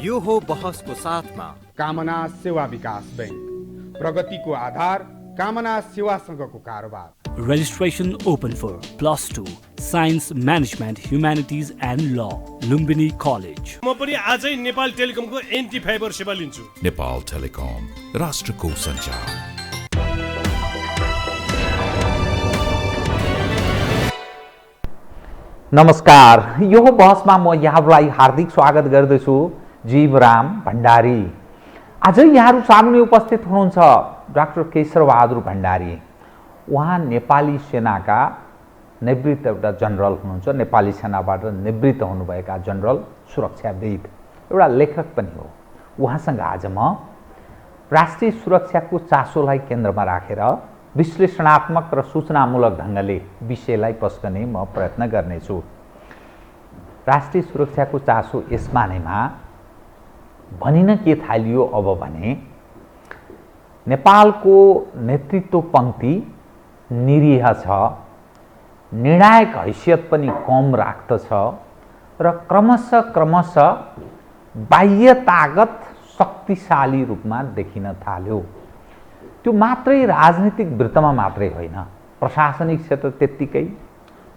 यो हो बहसको साथमा कामना सेवा विकास बैंक, प्रगतिको आधार कामना सेवासँगको कारोबार। Registration open for +2 Science Management Humanities and Law, Lumbini College. म पनि आजै नेपाल टेलिकमको एन्टी फाइबर सेवा लिन्छु। नेपाल टेलिकम, राष्ट्रको सञ्चार। नमस्कार, यो बहसमा म यहाँलाई हार्दिक स्वागत गर्दछु। जीवराम भण्डारी। आज यहाँहरू सामुन्ने उपस्थित हुनुहुन्छ डाक्टर केशरबहादुर भण्डारी। उहाँ नेपाली सेनाका निवृत्त एउटा जनरल हुनुहुन्छ, नेपाली सेनाबाट निवृत्त हुनुभएका जनरल, सुरक्षाविद, एउटा लेखक पनि हो। उहाँसँग आज म राष्ट्रिय सुरक्षाको चासोलाई केन्द्रमा राखेर विश्लेषणात्मक र सूचनामूलक ढङ्गले विषयलाई पस्कने म प्रयत्न गर्नेछु। राष्ट्रिय सुरक्षाको चासो यस मानेमा भनिन के थालियो अब भने नेपालको नेतृत्व पङ्क्ति निरीह छ, निर्णायक हैसियत पनि कम राख्दछ र क्रमशः बाह्य तागत शक्तिशाली रूपमा देखिन थाल्यो। त्यो मात्रै राजनीतिक वृत्तमा मात्रै होइन, प्रशासनिक क्षेत्र त्यत्तिकै,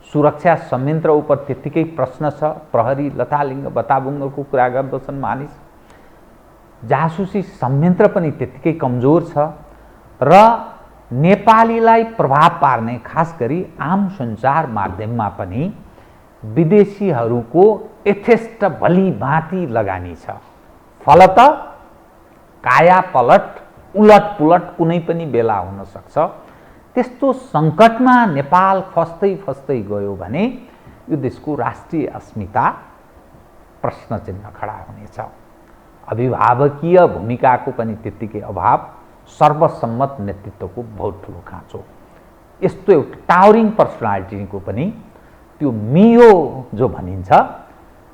सुरक्षा संयन्त्र उप त्यत्तिकै प्रश्न छ। प्रहरी लतालिङ्ग बताबुङ्गको कुरा गर्दछन् मानिस। जासुसी संयन्त्र पनि त्यत्तिकै कमजोर छ र नेपालीलाई प्रभाव पार्ने खास गरी आम सञ्चार माध्यममा पनि विदेशीहरूको यथेष्ट भलिभाँति लगानी छ। फलत काया पलट उलटपुलट कुनै पनि बेला हुन सक्छ। त्यस्तो सङ्कटमा नेपाल फस्दै गयो भने यो देशको राष्ट्रिय अस्मिता प्रश्न चिन्ह खडा हुनेछ। अभिभावकीय भूमिकाको पनि त्यत्तिकै अभाव, सर्वसम्मत नेतृत्वको बहुत ठुलो खाँचो, यस्तो एउटा टावरिङ पर्सनालिटीको पनि त्यो मियो जो भनिन्छ,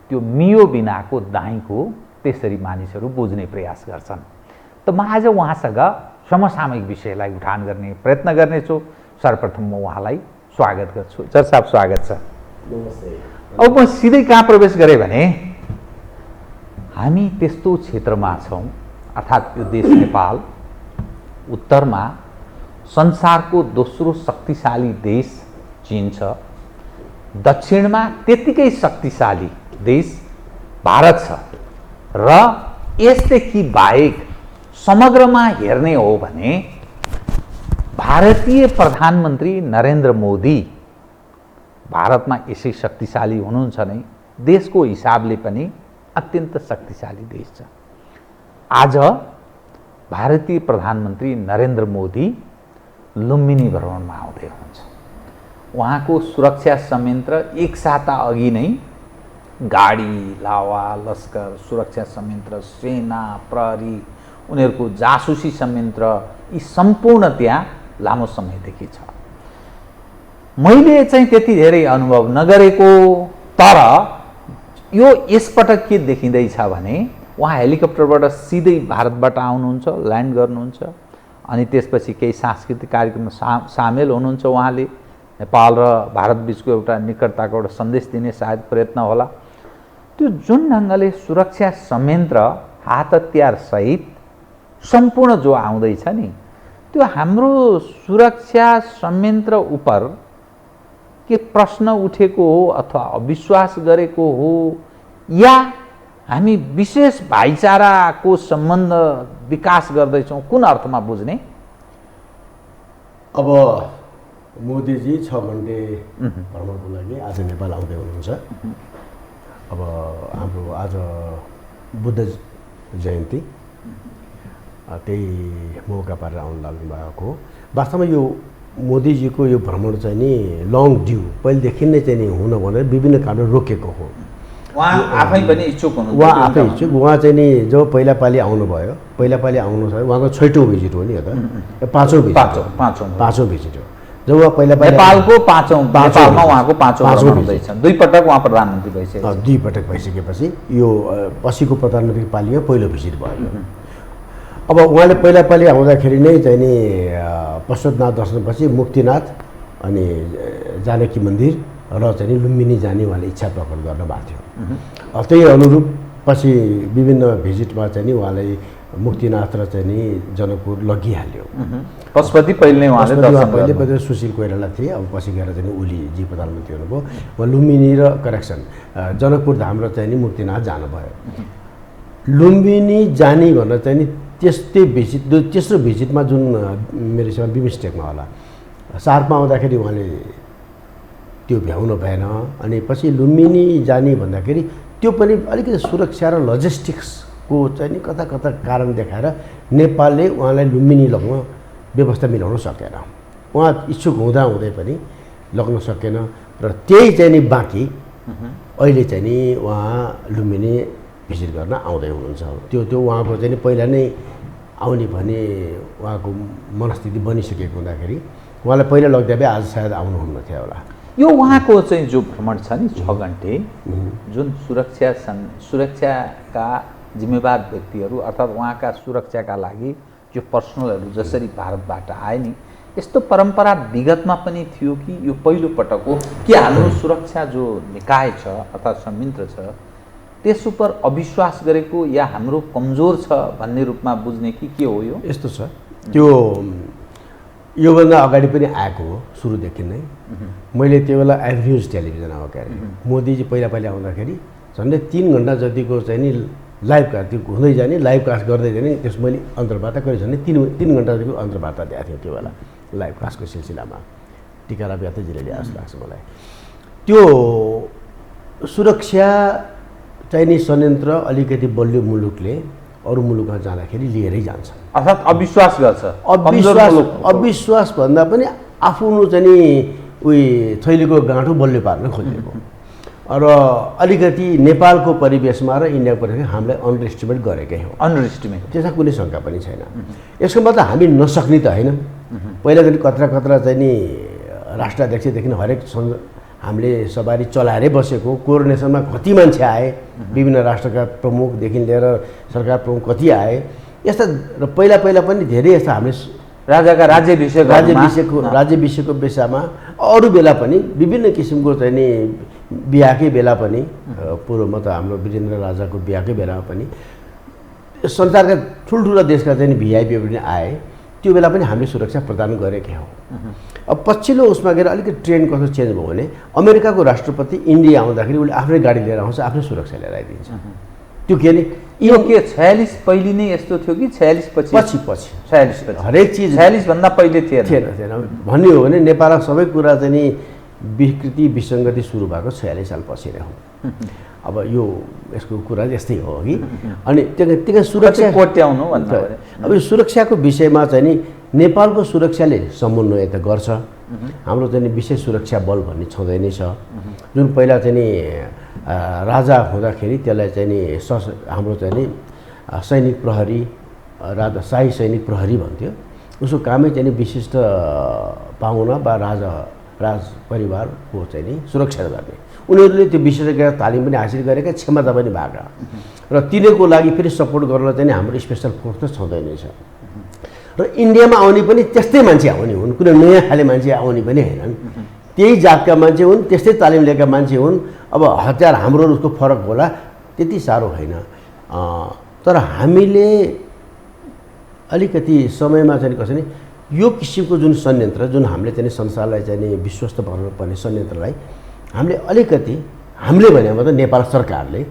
त्यो मियो बिनाको दाहीँको त्यसरी मानिसहरू बुझ्ने प्रयास गर्छन्। त म आज उहाँसँग समसामयिक विषयलाई उठान गर्ने प्रयत्न गर्नेछु। सर्वप्रथम म उहाँलाई स्वागत गर्छु। जज साहब, स्वागत छ। अब म सिधै कहाँ प्रवेश गरेँ भने हामी त्यस्तो क्षेत्रमा छौँ, अर्थात् यो देश नेपाल उत्तरमा संसारको दोस्रो शक्तिशाली देश चीन छ, दक्षिणमा त्यत्तिकै शक्तिशाली देश भारत छ र यसदेखि बाहेक समग्रमा हेर्ने हो भने भारतीय प्रधानमन्त्री नरेन्द्र मोदी भारतमा यसै शक्तिशाली हुनुहुन्छ नै, देशको हिसाबले पनि अत्यन्त शक्तिशाली देश छ। आज भारतीय प्रधानमन्त्री नरेन्द्र मोदी लुम्बिनी भ्रमणमा आउँदै हुनुहुन्छ। उहाँको सुरक्षा संयन्त्र एक साता अघि नै गाडी, लावा, लस्कर, सुरक्षा संयन्त्र, सेना, प्रहरी, उनीहरूको जासुसी संयन्त्र, यी सम्पूर्ण त्यहाँ लामो समयदेखि छ। मैले चाहिँ त्यति धेरै अनुभव नगरेको, तर यो यसपटक के देखिँदैछ भने उहाँ हेलिकप्टरबाट सिधै भारतबाट आउनुहुन्छ, ल्यान्ड गर्नुहुन्छ, अनि त्यसपछि केही सांस्कृतिक कार्यक्रममा सामेल हुनुहुन्छ। उहाँले नेपाल र भारत बिचको एउटा निकटताको एउटा सन्देश दिने सायद प्रयत्न होला। त्यो जुन ढङ्गले सुरक्षा संयन्त्र हात हतियार सहित सम्पूर्ण जो आउँदैछ नि, त्यो हाम्रो सुरक्षा संयन्त्र उप के प्रश्न उठेको हो अथवा अविश्वास गरेको हो, या हामी विशेष भाइचाराको सम्बन्ध विकास गर्दैछौँ, कुन अर्थमा बुझ्ने? अब मोदीजी 6 घन्टे भ्रमणको लागि आज नेपाल आउँदै हुनुहुन्छ। अब हाम्रो आज बुद्ध जयन्ती, त्यही मौका पारेर आउनु लाग्नु भएको। वास्तवमा यो मोदीजीको यो भ्रमण चाहिँ नि लङ ड्यू पहिलेदेखि नै चाहिँ नि हुन भनेर विभिन्न कारणले रोकेको हो। उहाँ आफै पनि इच्छुक हुनुहुन्छ। उहाँ आफै इच्छुक। उहाँ चाहिँ नि जो पहिला पालि आउनुभयो, पहिला पालि आउनु छ, उहाँको 6औँ भिजिट हो नि, यो 5औँ भिजिट हो। जब उहाँ पहिला पालि नेपालको 5औँ, नेपालमा उहाँको 5औँ हुँदैछ। दुई पटक उहाँ प्रधानमन्त्री भइसकेको छ। 2 पटक भइसकेपछि यो पछिको प्रधानमन्त्री पालिमा पहिलो भिजिट भयो। अब उहाँले पहिला पालि आउँदाखेरि नै चाहिँ नि पशुपतिनाथ दर्शनपछि मुक्तिनाथ अनि जानकी मन्दिर र चाहिँ लुम्बिनी जाने उहाँले इच्छा प्रकट गर्नुभएको थियो। त्यही अनुरूप पछि विभिन्न भिजिटमा चाहिँ नि उहाँलाई मुक्तिनाथ र चाहिँ नि जनकपुर लगिहाल्यो। पशुपति पहिले नै उहाँले दर्शन पहिले पहिले सुशील कोइराला थिए, अब पछि गएर चाहिँ ओलीजी प्रधानमन्त्री हुनुभयो। उहाँ लुम्बिनी र जनकपुर धाम र चाहिँ नि मुक्तिनाथ जानुभयो। लुम्बिनी जाने भनेर चाहिँ नि तेस्रो भिजिटमा जुन मेरो हिसाबमा बिमस्टेकमा होला, सार्कमा आउँदाखेरि उहाँले त्यो भ्याउनु भएन। अनि पछि लुम्बिनी जाने भन्दाखेरि त्यो पनि अलिकति सुरक्षा र लजिस्टिक्सको चाहिँ नि कता कता कारण देखाएर नेपालले उहाँलाई लुम्बिनी लग्न व्यवस्था मिलाउन सकेन। उहाँ इच्छुक हुँदै पनि लग्न सकेन र त्यही चाहिँ नि बाँकी अहिले चाहिँ नि उहाँ लुम्बिनी भिजिट गर्न आउँदै हुनुहुन्छ। त्यो उहाँको चाहिँ नि पहिला नै आउने भने उहाँको मनस्थिति बनिसकेको हुँदाखेरि उहाँलाई पहिला लग्दा भए आज सायद आउनुहुन्न थियो होला। यो उहाँको चाहिँ जो भ्रमण छ नि 6 घन्टे, जुन सुरक्षाका जिम्मेवार व्यक्तिहरू अर्थात् उहाँका सुरक्षाका लागि जो पर्सनलहरू जसरी भारतबाट आए नि, यस्तो परम्परा विगतमा पनि थियो कि यो पहिलो पटक हो कि हाम्रो सुरक्षा जो निकाय छ अर्थात् संयन्त्र छ त्यस उपर अविश्वास गरेको या हाम्रो कमजोर छ भन्ने रूपमा बुझ्ने कि के हो? यो यस्तो छ, त्यो योभन्दा अगाडि पनि आएको हो सुरुदेखि नै। मैले त्यो बेला एभन्यूज टेलिभिजन आएको के अरे मोदीजी पहिला आउँदाखेरि झन्डै 3 घन्टा जतिको चाहिँ नि लाइभ कास्ट त्यो हुँदै जाने, लाइभ कास्ट गर्दै जाने, त्यस मैले अन्तर्वार्ता गरेँ। झन्डै 3 घन्टा जतिको अन्तर्वार्ता दिएको थियो त्यो बेला लाइभ कास्टको सिलसिलामा। टिकाराम यात्रीजीले ल्याए जस्तो लाग्छ मलाई। त्यो सुरक्षा चाहिँ नि संयन्त्र अलिकति बलियो मुलुकले अरू मुलुकमा जाँदाखेरि लिएरै जान्छ, अर्थात् अविश्वास गर्छ। अविश्वास भन्दा पनि आफ्नो चाहिँ नि थैलीको गाँठो बलियो पार्न खोजेको र अलिकति नेपालको परिवेशमा र इन्डियाको परिवेशमा हामीलाई अन्डर एस्टिमेट गरेकै हो। अन्डर एस्टिमेट त्यसमा कुनै शङ्का पनि छैन। यसको मतलब हामी नसक्ने त होइन। पहिला चाहिँ कत्रा चाहिँ नि राष्ट्राध्यक्षदेखि हरेक हामीले सवारी चलाएरै बसेको। कोरोनेसनमा कति मान्छे आए, विभिन्न राष्ट्रका प्रमुखदेखि लिएर सरकार प्रमुख कति आए। यस्ता र पहिला पनि धेरै यस्ता हामीले राजाका राज्यभिषेकको बेलामा अरू बेला पनि विभिन्न किसिमको चाहिँ नि बिहाकै बेला पनि पूर्वमा त हाम्रो वीरेन्द्र राजाको बिहाकै बेलामा पनि संसारका ठुल्ठुला देशका चाहिँ नि भिआइपी पनि आए। त्यो बेला पनि हामीले सुरक्षा प्रदान गरेकै हौँ। अब पछिल्लो उसमा गएर अलिकति ट्रेन्ड कस्तो चेन्ज भयो भने अमेरिकाको राष्ट्रपति इन्डिया आउँदाखेरि उसले आफ्नै गाडी लिएर आउँछ, आफ्नै सुरक्षा लिएर आइदिन्छ। त्यो के नि यो के 46 पहिले नै यस्तो थियो कि 46 पछि? 46 पछि हरेक चिज 46 भन्दा पहिले थिएन भन्ने हो भने नेपालमा सबै कुरा चाहिँ नि विकृति विसङ्गति सुरु भएको 46 साल पछि नै हो। अब यो यसको कुरा यस्तै हो कि अनि त्यो सुरक्षा कोट्याउनु भन्दा अब यो सुरक्षाको विषयमा चाहिँ नि नेपालको सुरक्षाले समन्वय त गर्छ। हाम्रो चाहिँ नि विशेष सुरक्षा बल भन्ने छँदै नै छ, जुन पहिला चाहिँ नि राजा हुँदाखेरि त्यसलाई चाहिँ नि हाम्रो चाहिँ नि सैनिक प्रहरी राजा शाही सैनिक प्रहरी भन्थ्यो। उसको कामै चाहिँ नि विशिष्ट पाहुना वा राज परिवारको चाहिँ नि सुरक्षा गर्ने। उनीहरूले त्यो विशेषज्ञ तालिम पनि हासिल गरेका, क्षमता पनि भएका र तिनीहरूको लागि फेरि सपोर्ट गर्न चाहिँ हाम्रो स्पेसल फोर्स त छँदै नै छ। र इन्डियामा आउने पनि त्यस्तै मान्छे आउने हुन्, कुनै नयाँ खाले मान्छे आउने पनि होइनन्। त्यही जातका मान्छे हुन्, त्यस्तै तालिम लिएका मान्छे हुन्। अब हतियार हाम्रो उसको फरक होला, त्यति साह्रो होइन। तर हामीले अलिकति समयमा चाहिँ कसरी यो किसिमको जुन संयन्त्र जुन हामीले चाहिँ संसारलाई चाहिँ विश्वस्त बनाउनुपर्ने संयन्त्रलाई हामीले भने मतलब नेपाल सरकारले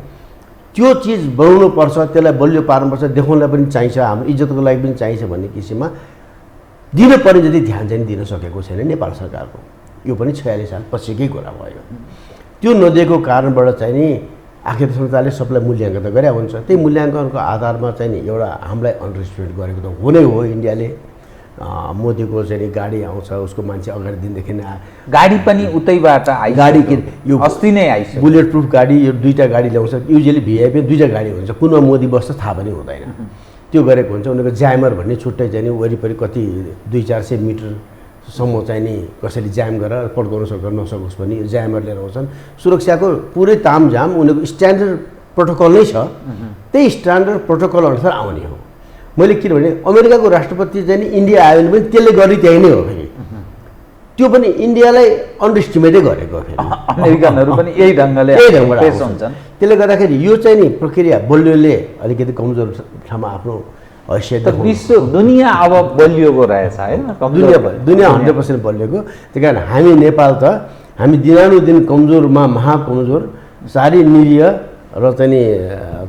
त्यो चिज बनाउनुपर्छ, त्यसलाई बलियो पार्नुपर्छ, देखाउनलाई पनि चाहिन्छ, हाम्रो इज्जतको लागि पनि चाहिन्छ भन्ने किसिममा दिनुपर्ने जति ध्यान चाहिँ दिन सकेको छैन नेपाल सरकारको। यो पनि 46 साल पछिकै कुरा भयो। त्यो नदिएको कारणबाट चाहिँ नि आखिर संस्थाले सबलाई मूल्याङ्कन त गरे हुन्छ। त्यही मूल्याङ्कनको आधारमा चाहिँ नि एउटा हामीलाई अन्डर एस्टिमेट गरेको त हो नै हो। इन्डियाले मोदीको चाहिँ गाडी आउँछ, उसको मान्छे अगाडि दिनदेखि गाडी पनि उतैबाट आइ गाडी यो अस्ति नै आइसक्यो। बुलेट प्रुफ गाडी यो 2टा गाडी ल्याउँछ। युजुअली भिआइपी 2टा गाडी हुन्छ, कुनमा मोदी बस्छ थाहा पनि हुँदैन। त्यो गरेको हुन्छ। उनीहरूको ज्यामर भन्ने छुट्टै चाहिँ नि वरिपरि कति 200-400 मिटरसम्म चाहिँ नि कसैले ज्याम गरेर पड्काउन नसकोस् भने ज्यामर लिएर आउँछन्। सुरक्षाको पुरै तामझाम उनीहरूको स्ट्यान्डर्ड प्रोटोकल नै छ। त्यही स्ट्यान्डर्ड प्रोटोकल अनुसार आउने हो। मैले किनभने अमेरिकाको राष्ट्रपति चाहिँ नि इन्डिया आयो भने पनि त्यसले गर्ने त्यही नै हो। फेरि त्यो पनि इन्डियालाई अन्डरस्टिमेटै गरेको फेरि अमेरिकनहरू पनि यही ढङ्गले पेश हुन्छन्। त्यसले गर्दाखेरि यो चाहिँ नि प्रक्रिया बलियोले अलिकति कमजोर ठाउँमा आफ्नो हैसियत विश्व दुनियाँ अब बलियोको रहेछ होइन, दुनियाँ 100% बलिएको। त्यही कारण हामी नेपाल त हामी दिनानुदिन कमजोरमा महाकमजोर साह्रै निरीह र चाहिँ नि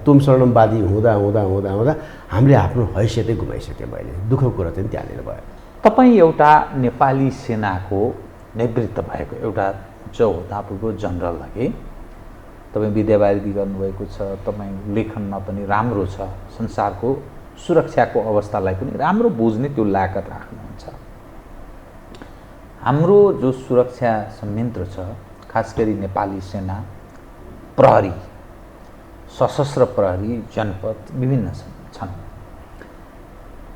तुम शरणमवादी हुँदा हुँदा हुँदा हुँदा हामीले आफ्नो हैसियतै गुमाइसक्यौँ। अहिले दुःखको कुरा चाहिँ त्यहाँनिर भयो। तपाईँ एउटा नेपाली सेनाको निवृत्त भएको एउटा होद्दा पुगेको जनरल कि तपाईँ विद्यावारिधि गर्नुभएको छ, तपाईँ लेखनमा पनि राम्रो छ, संसारको सुरक्षाको अवस्थालाई पनि राम्रो बुझ्ने त्यो लायकत राख्नुहुन्छ। हाम्रो जो सुरक्षा संयन्त्र छ, खास गरी नेपाली सेना, प्रहरी, सशस्त्र प्रहरी, जनपद विभिन्न छन्।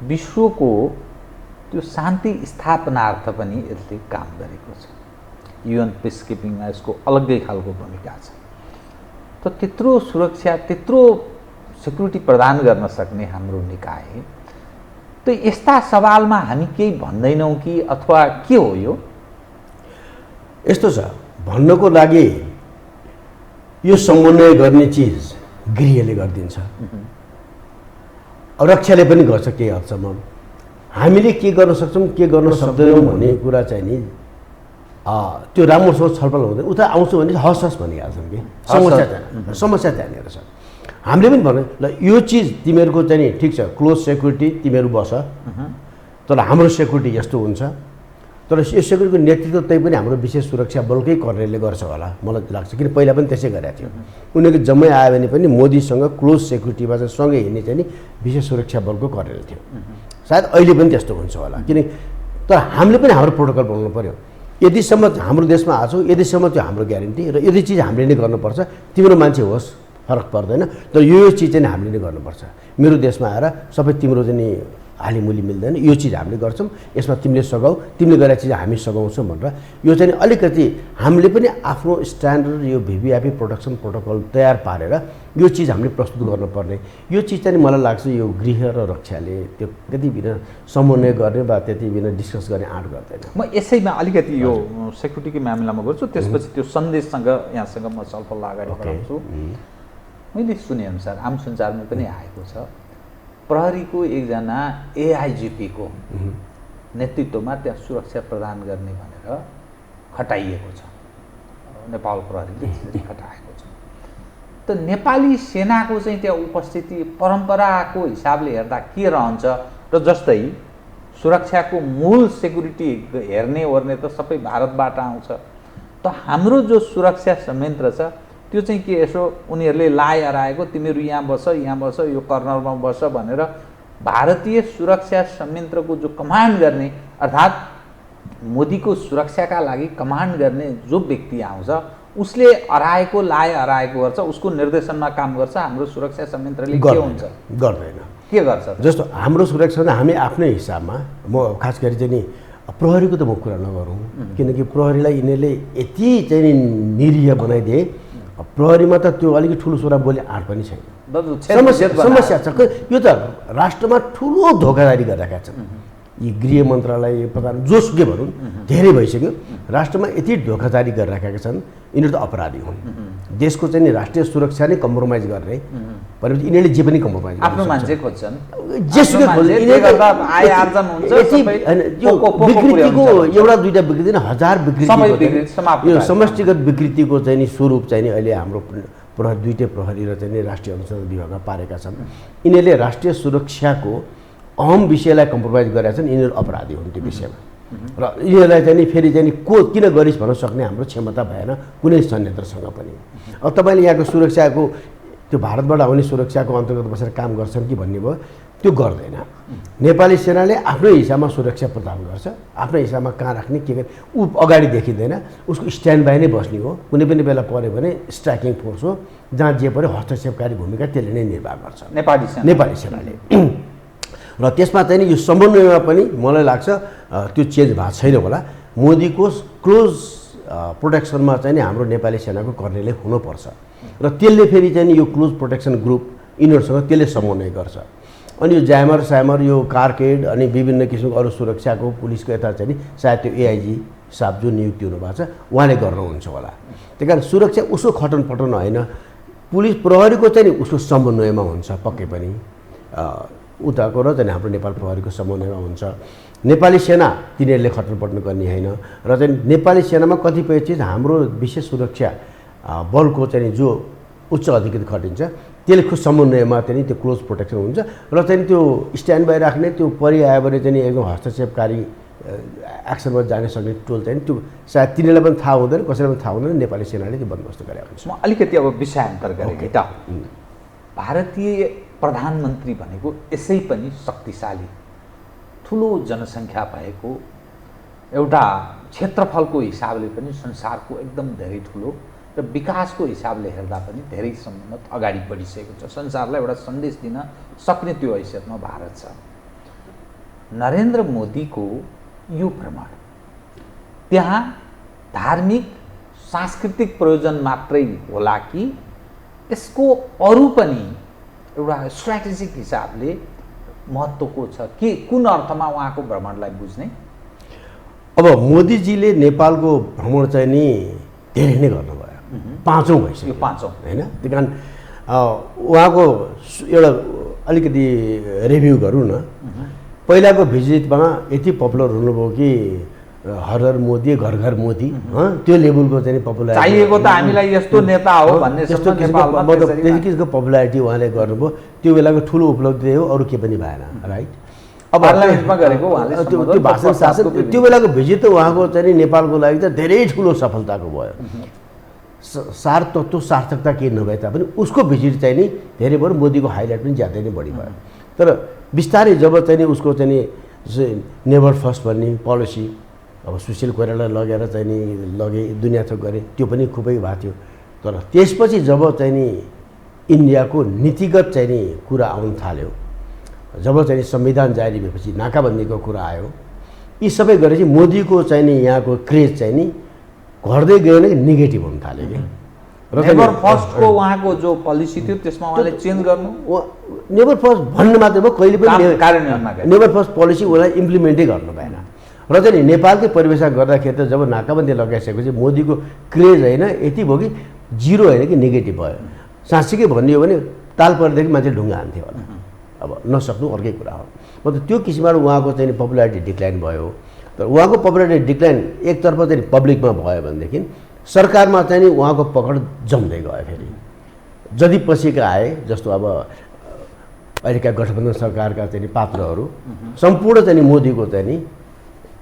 विश्वको त्यो शान्ति स्थापनार्थ पनि यसले काम गरेको छ। युएन पिसकिपिङमा यसको अलग्गै खालको भूमिका छ। त त्यत्रो सुरक्षा, त्यत्रो सेक्युरिटी प्रदान गर्न सक्ने हाम्रो निकाय, त यस्ता सवालमा हामी केही भन्दैनौँ कि अथवा के हो यो? यस्तो छ, भन्नको लागि यो समन्वय गर्ने चिज गृहले गरिदिन्छ, रक्षाले पनि गर्छ केही हदसम्म। हामीले के गर्न सक्छौँ के गर्न सक्दैनौँ भन्ने कुरा चाहिँ नि त्यो राम्रोसँग छलफल हुँदैन। उता आउँछु भने हस् हस् भनिहाल्छौँ कि समस्या त्यहाँनिर छ। हामीले पनि भन्यो ल यो चिज तिमीहरूको चाहिँ नि ठिक छ, क्लोज सेक्युरिटी तिमीहरू बस, तर हाम्रो सेक्युरिटी यस्तो हुन्छ। तर यो सेक्युरिटीको नेतृत्व त्यही पनि हाम्रो विशेष सुरक्षा बलकै कर्नेलले गर्छ होला मलाई लाग्छ, किन पहिला पनि त्यसै गरेको थियो। उनीहरूको जम्मै आयो भने पनि मोदीसँग क्लोज सेक्युरिटीमा चाहिँ सँगै हिँड्ने चाहिँ नि विशेष सुरक्षा बलको कर्नेल थियो। सायद अहिले पनि त्यस्तो हुन्छ होला, किन तर हामीले पनि हाम्रो प्रोटोकल बनाउनु पऱ्यो। यदिसम्म हाम्रो देशमा आएको छौँ, यदिसम्म त्यो हाम्रो ग्यारेन्टी र यदि चिज हामीले नै गर्नुपर्छ, तिम्रो मान्छे होस् फरक पर्दैन, तर यो चिज चाहिँ हामीले नै गर्नुपर्छ। मेरो देशमा आएर सबै तिम्रो चाहिँ नि हालिमुली मिल्दैन, यो चिज हामीले गर्छौँ, यसमा तिमीले सघाउ, तिमीले गरेको चिज हामी सघाउँछौँ भनेर यो चाहिँ अलिकति हामीले पनि आफ्नो स्ट्यान्डर्ड यो भिभिआइपी प्रोडक्सन प्रोटोकल तयार पारेर यो चिज हामीले प्रस्तुत गर्नुपर्ने। यो चिज चाहिँ मलाई लाग्छ यो गृह र रक्षाले त्यो त्यति बिना समन्वय गर्ने वा त्यति बिना डिस्कस गर्ने आँट गर्दैन। म यसैमा अलिकति यो सेक्युरिटीको मामिलामा गर्छु, त्यसपछि त्यो सन्देशसँग यहाँसँग म छलफल अगाडि बढाउँछु। मैले सुनेअनुसार आम सञ्चारमा पनि आएको छ, प्रहरीको एकजना एआइजिपीको नेतृत्वमा त्यहाँ सुरक्षा प्रदान गर्ने भनेर खटाइएको छ, नेपाल प्रहरीले खटाएको छ। त नेपाली सेनाको चाहिँ त्यहाँ उपस्थिति परम्पराको हिसाबले हेर्दा के रहन्छ? र जस्तै सुरक्षाको मूल सेक्युरिटी हेर्ने ओर्ने त सबै भारतबाट आउँछ, त हाम्रो जो सुरक्षा संयन्त्र छ त्यो चाहिँ के यसो उनीहरूले लाए हराएको तिमीहरू यहाँ बस यो कर्नरमा बस भनेर भारतीय सुरक्षा संयन्त्रको जो कमान्ड गर्ने अर्थात् मोदीको सुरक्षाका लागि कमान्ड गर्ने जो व्यक्ति आउँछ उसले हराएको लाए हराएको गर्छ, उसको निर्देशनमा काम गर्छ। हाम्रो सुरक्षा संयन्त्रले के हुन्छ? गर्दैन। के गर्छ? जस्तो हाम्रो सुरक्षा हामी आफ्नै हिसाबमा, म खास गरी चाहिँ नि प्रहरीको त म कुरा नगरौँ, किनकि प्रहरीलाई यिनीहरूले यति चाहिँ नि निरीह बनाइदिए। प्रहरीमा त त्यो अलिकति ठुलो छोरा बोली आँट पनि छैन। समस्या छ। यो त राष्ट्रमा ठुलो धोकाधडी गरिरहेका छन् यी गृह मन्त्रालय प्रधान जोसुकै भनौँ, धेरै भइसक्यो। राष्ट्रमा यति धोकाधडी गरिरहेका छन्, यिनीहरू त अपराधी हुन्। देशको चाहिँ नि राष्ट्रिय सुरक्षा नै कम्प्रोमाइज गर्ने भनेपछि यिनीहरूले जे पनि कम्प्रोमाइज आफ्नो मान्छे खोज्छन्, जेसुकै विकृतिको एउटा दुईवटा विकृति नै हजार विकृति, यो समष्टिगत विकृतिको चाहिँ नि स्वरूप चाहिँ नि अहिले हाम्रो प्रहरी दुईटै प्रहरी र चाहिँ नि राष्ट्रिय अनुसन्धान विभागमा पारेका छन्। यिनीहरूले राष्ट्रिय सुरक्षाको अहम विषयलाई कम्प्रोमाइज गरेका छन्, यिनीहरू अपराधी हुन् त्यो विषयमा। र यिनीहरूलाई चाहिँ नि फेरि चाहिँ नि को किन गरिस् भन्न सक्ने हाम्रो क्षमता भएन कुनै संयन्त्रसँग पनि। अब तपाईँले यहाँको सुरक्षाको त्यो भारतबाट आउने सुरक्षाको अन्तर्गत बसेर काम गर्छन् कि भन्ने भयो, त्यो गर्दैन। नेपाली सेनाले आफ्नै हिसाबमा सुरक्षा प्रदान गर्छ, आफ्नै हिसाबमा कहाँ राख्ने के गर्ने ऊ अगाडि देखिँदैन, उसको स्ट्यान्ड बाई नै बस्ने हो। कुनै पनि बेला पऱ्यो भने स्ट्राइकिङ फोर्स हो, जहाँ जे पऱ्यो हस्तक्षेपकारी भूमिका त्यसले नै निर्वाह गर्छ नेपाली सेनाले। र त्यसमा चाहिँ नि यो समन्वयमा पनि मलाई लाग्छ त्यो चेन्ज भएको छैन होला। मोदीको क्लोज प्रोटेक्सनमा चाहिँ नि हाम्रो नेपाली सेनाको कर्नेलले हुनुपर्छ र त्यसले फेरि चाहिँ नि यो क्लोज प्रोटेक्सन ग्रुप यिनीहरूसँग त्यसले समन्वय गर्छ। अनि यो ज्यामर स्यामर यो कारकेड अनि विभिन्न किसिमको अरू सुरक्षाको पुलिसको यता चाहिँ नि सायद त्यो एआइजी साहब जो नियुक्ति हुनुभएको छ उहाँले गर्नुहुन्छ होला। त्यही कारण सुरक्षा उसको खटनपटन होइन, पुलिस प्रहरीको चाहिँ उसको समन्वयमा हुन्छ पक्कै पनि, उताको र चाहिँ हाम्रो नेपाल प्रहरीको समन्वयमा हुन्छ। नेपाली सेना तिनीहरूले खटनपटन गर्ने होइन र चाहिँ नेपाली सेनामा कतिपय चिज हाम्रो विशेष सुरक्षा बलको चाहिँ जो उच्च अधिकृत खटिन्छ त्यसले खुद समन्वयमा चाहिँ त्यो क्लोज प्रोटेक्सन हुन्छ र चाहिँ त्यो स्ट्यान्ड बाई राख्ने त्यो परिआयो भने चाहिँ एकदम हस्तक्षेपकारी एक्सनमा जान सक्ने टोल चाहिँ त्यो सायद तिनीहरूलाई पनि थाहा हुँदैन, कसैलाई पनि थाहा हुँदैन, नेपाली सेनाले त्यो बन्दोबस्त गरेको हुन्छ। म अलिकति अब विषयान्तर गरेँ है त। भारतीय प्रधानमन्त्री भनेको यसै पनि शक्तिशाली, ठुलो जनसङ्ख्या भएको, एउटा क्षेत्रफलको हिसाबले पनि संसारको एकदम धेरै ठुलो र विकासको हिसाबले हेर्दा पनि धेरै सम्म अगाडि बढिसकेको छ। संसारलाई एउटा सन्देश दिन सक्ने त्यो हैसियतमा भारत छ। नरेन्द्र मोदीको यो भ्रमण त्यहाँ धार्मिक सांस्कृतिक प्रयोजन मात्रै होला कि यसको अरू पनि एउटा स्ट्राटेजिक हिसाबले महत्त्वको छ के, कुन अर्थमा उहाँको भ्रमणलाई बुझ्ने? अब मोदीजीले नेपालको भ्रमण चाहिँ नि धेरै नै गर्नुभयो, पाँचौँ भइसक्यो, पाँचौँ होइन। त्यही कारण उहाँको एउटा अलिकति रिभ्यू गरौँ न। पहिलाको भिजिटमा यति पपुलर हुनुभयो कि हर हर मोदी घर घर मोदी, त्यो लेभलको चाहिँ पपुलर चाहिएको त हामीलाई यस्तो नेता हो भन्ने त्यस्तो किसिमको पपुलारिटी उहाँले गर्नुभयो। त्यो बेलाको ठुलो उपलब्धि हो, अरू के पनि भएन, राइट। अब पार्लियामेन्टमा गरेको उहाँले त्यो भाषण शासन त्यो बेलाको भिजिट त उहाँको चाहिँ नेपालको लागि त धेरै ठुलो सफलताको भयो। सार तत्त्व सार्थकता केही नभए तापनि उसको भिजिट चाहिँ नि धेरै भयो, मोदीको हाइलाइट पनि ज्यादै नै बढी भयो। तर बिस्तारै जब चाहिँ नि उसको चाहिँ नि नेभर फर्स्ट भन्ने पोलिसी अब सुशील कोइराला लगेर चाहिँ नि लगे दुनियाँ थोक गरे, त्यो पनि खुबै भएको थियो। तर त्यसपछि जब चाहिँ नि इन्डियाको नीतिगत चाहिँ नि कुरा आउन थाल्यो, जब चाहिँ संविधान जारी भएपछि नाकाबन्दीको कुरा आयो, यी सबै गरेपछि मोदीको चाहिँ नि यहाँको क्रेज चाहिँ नि घट्दै गयो नै, नेगेटिभ हुन थाल्यो कि। र नेभर फर्स्टको उहाँको जो पोलिसी थियो त्यसमा उहाँले चेन्ज गर्नु, नेभर फर्स्ट भन्नु मात्रै भयो, कहिले पनि कार्यान्वयनमा नेभर फर्स्ट पोलिसी उसलाई इम्प्लिमेन्टै गर्नु भएन। र चाहिँ नेपालकै परिवेशमा गर्दाखेरि त जब नाकाबन्दी लगाइसकेपछि मोदीको क्रेज होइन यति भयो कि जिरो होइन कि नेगेटिभ भयो। साँच्चीकै भन्ने हो भने ताल परेदेखि मान्छे ढुङ्गा हान्थ्यो होला, अब नसक्नु अर्कै कुरा हो। मतलब त्यो किसिमबाट उहाँको चाहिँ पपुलारिटी डिक्लाइन भयो। तर उहाँको पपुलारिटी डिक्लाइन एकतर्फ चाहिँ पब्लिकमा भयो भनेदेखि सरकारमा चाहिँ नि उहाँको पकड जम्दै गयो। फेरि जति पछिका आए, जस्तो अब अहिलेका गठबन्धन सरकारका चाहिँ पात्रहरू सम्पूर्ण चाहिँ मोदीको चाहिँ नि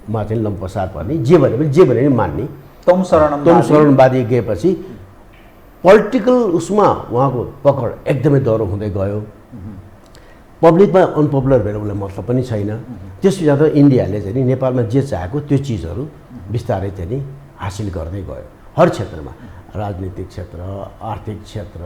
मा चाहिँ लम्पसार पर्ने, जे भने पनि मान्ने, तम शरणवादी गएपछि पोलिटिकल उसमा उहाँको पकड एकदमै दह्रो हुँदै गयो। पब्लिकमा अनपपुलर भएर उसलाई मतलब पनि छैन। त्यसपछि त इन्डियाले चाहिँ नि नेपालमा जे चाहेको त्यो चिजहरू बिस्तारै चाहिँ नि हासिल गर्दै गयो। हर क्षेत्रमा, राजनीतिक क्षेत्र, आर्थिक क्षेत्र,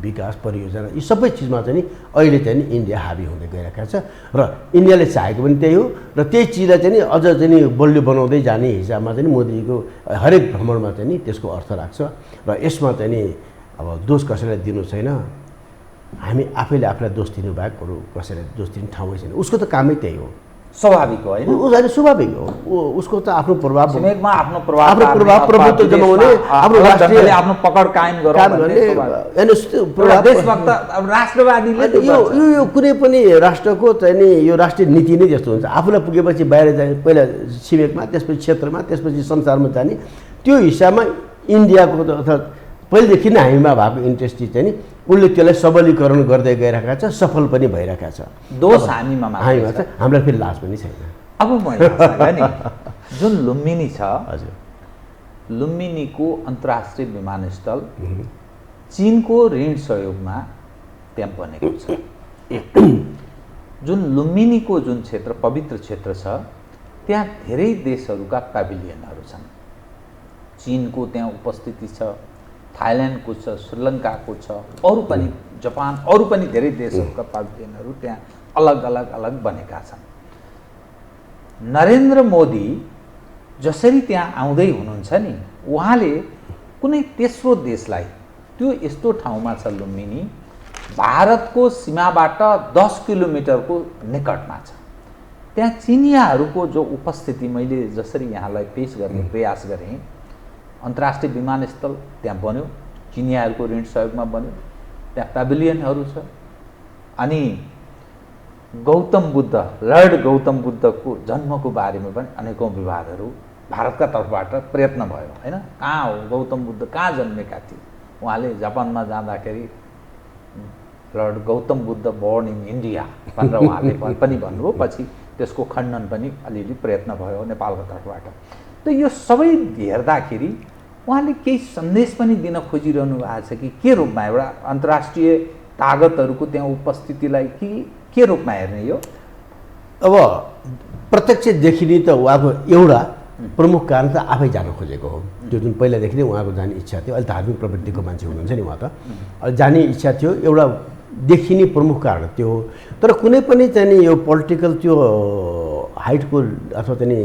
विकास परियोजना, यी सबै चिजमा चाहिँ नि अहिले चाहिँ नि इन्डिया हाबी हुँदै गइरहेको छ। र इन्डियाले चाहेको पनि त्यही हो र त्यही चिजलाई चाहिँ नि अझ चाहिँ नि बलियो बनाउँदै जाने हिसाबमा चाहिँ मोदीको हरेक भ्रमणमा चाहिँ नि त्यसको अर्थ राख्छ। र यसमा चाहिँ नि अब दोष कसैलाई दिनु छैन, हामी आफैले आफूलाई दोष दिनु बाहेक अरू कसैलाई दोष दिने ठाउँै छैन। उसको त कामै त्यही हो, स्वाभाविक हो होइन, उसले स्वाभाविक हो। उसको त आफ्नो प्रभाव प्रभुत्व जमाउने, आफ्नो राष्ट्रिय आफ्नो पकड कायम गर्ने, देशभक्त राष्ट्रवादीले यो कुनै पनि राष्ट्रको चाहिँ नि यो राष्ट्रिय नीति नै जस्तो हुन्छ। आफूलाई पुगेपछि बाहिर जाने, पहिला छिमेकमा, त्यसपछि क्षेत्रमा, त्यसपछि संसारमा जाने, त्यो हिसाबमा इन्डियाको अर्थात् पहिलेदेखि नै हामीमा भएको इन्ट्रेस्ट चाहिँ नि उसले त्यसलाई सबलीकरण गर्दै गइरहेका छ, सफल पनि भइरहेका छ। दोष हामीमा छ, हामीलाई फेरि लाज पनि छैन। अब मैले नि जुन लुम्बिनी छ, हजुर, लुम्बिनीको अन्तर्राष्ट्रिय विमानस्थल चीनको ऋण सहयोगमा त्यहाँ बनेको छ। जुन लुम्बिनीको जुन क्षेत्र पवित्र क्षेत्र छ त्यहाँ धेरै देशहरूका पेभिलियनहरू छन्। चीनको त्यहाँ उपस्थिति छ, थाइल्यान्डको छ, श्रीलङ्काको छ, अरू पनि जापान, अरू पनि धेरै देशहरूका पेभिलियनहरू त्यहाँ अलग अलग बनेका छन्। नरेन्द्र मोदी जसरी त्यहाँ आउँदै हुनुहुन्छ नि, उहाँले कुनै तेस्रो देशलाई, त्यो यस्तो ठाउँमा छ लुम्बिनी, भारतको सीमाबाट 10 किलोमिटरको निकटमा छ। त्यहाँ चिनियाहरूको जो उपस्थिति मैले जसरी यहाँलाई पेश गर्ने प्रयास गरेँ, अन्तर्राष्ट्रिय विमानस्थल त्यहाँ बन्यो, चिनियाहरूको ऋण सहयोगमा बन्यो, त्यहाँ पेभिलियनहरू छ। अनि गौतम बुद्ध, लर्ड गौतम बुद्धको जन्मको बारेमा पनि अनेकौँ विवादहरू भारतका तर्फबाट प्रयत्न भयो होइन। कहाँ हो गौतम बुद्ध, कहाँ जन्मेका थिए? उहाँले जापानमा जाँदाखेरि lord Gautam Buddha born in India भनेर उहाँले पनि भन्नुभयो। पछि त्यसको खण्डन पनि अलिअलि प्रयत्न भयो नेपालको तर्फबाट। त यो सबै हेर्दाखेरि उहाँले केही सन्देश पनि दिन खोजिरहनु भएको छ कि के रूपमा? एउटा अन्तर्राष्ट्रिय तागतहरूको त्यहाँ उपस्थितिलाई कि के रूपमा हेर्ने यो? अब प्रत्यक्ष देखिने त उहाँको एउटा प्रमुख कारण त आफै जान खोजेको हो। त्यो जुन पहिलादेखि नै उहाँको जाने इच्छा थियो। अहिले धार्मिक प्रवृत्तिको मान्छे हुनुहुन्छ नि उहाँ त, जाने इच्छा थियो, एउटा देखिने प्रमुख कारण त्यो हो। तर कुनै पनि चाहिँ नि यो पोलिटिकल त्यो हाइटको अथवा चाहिँ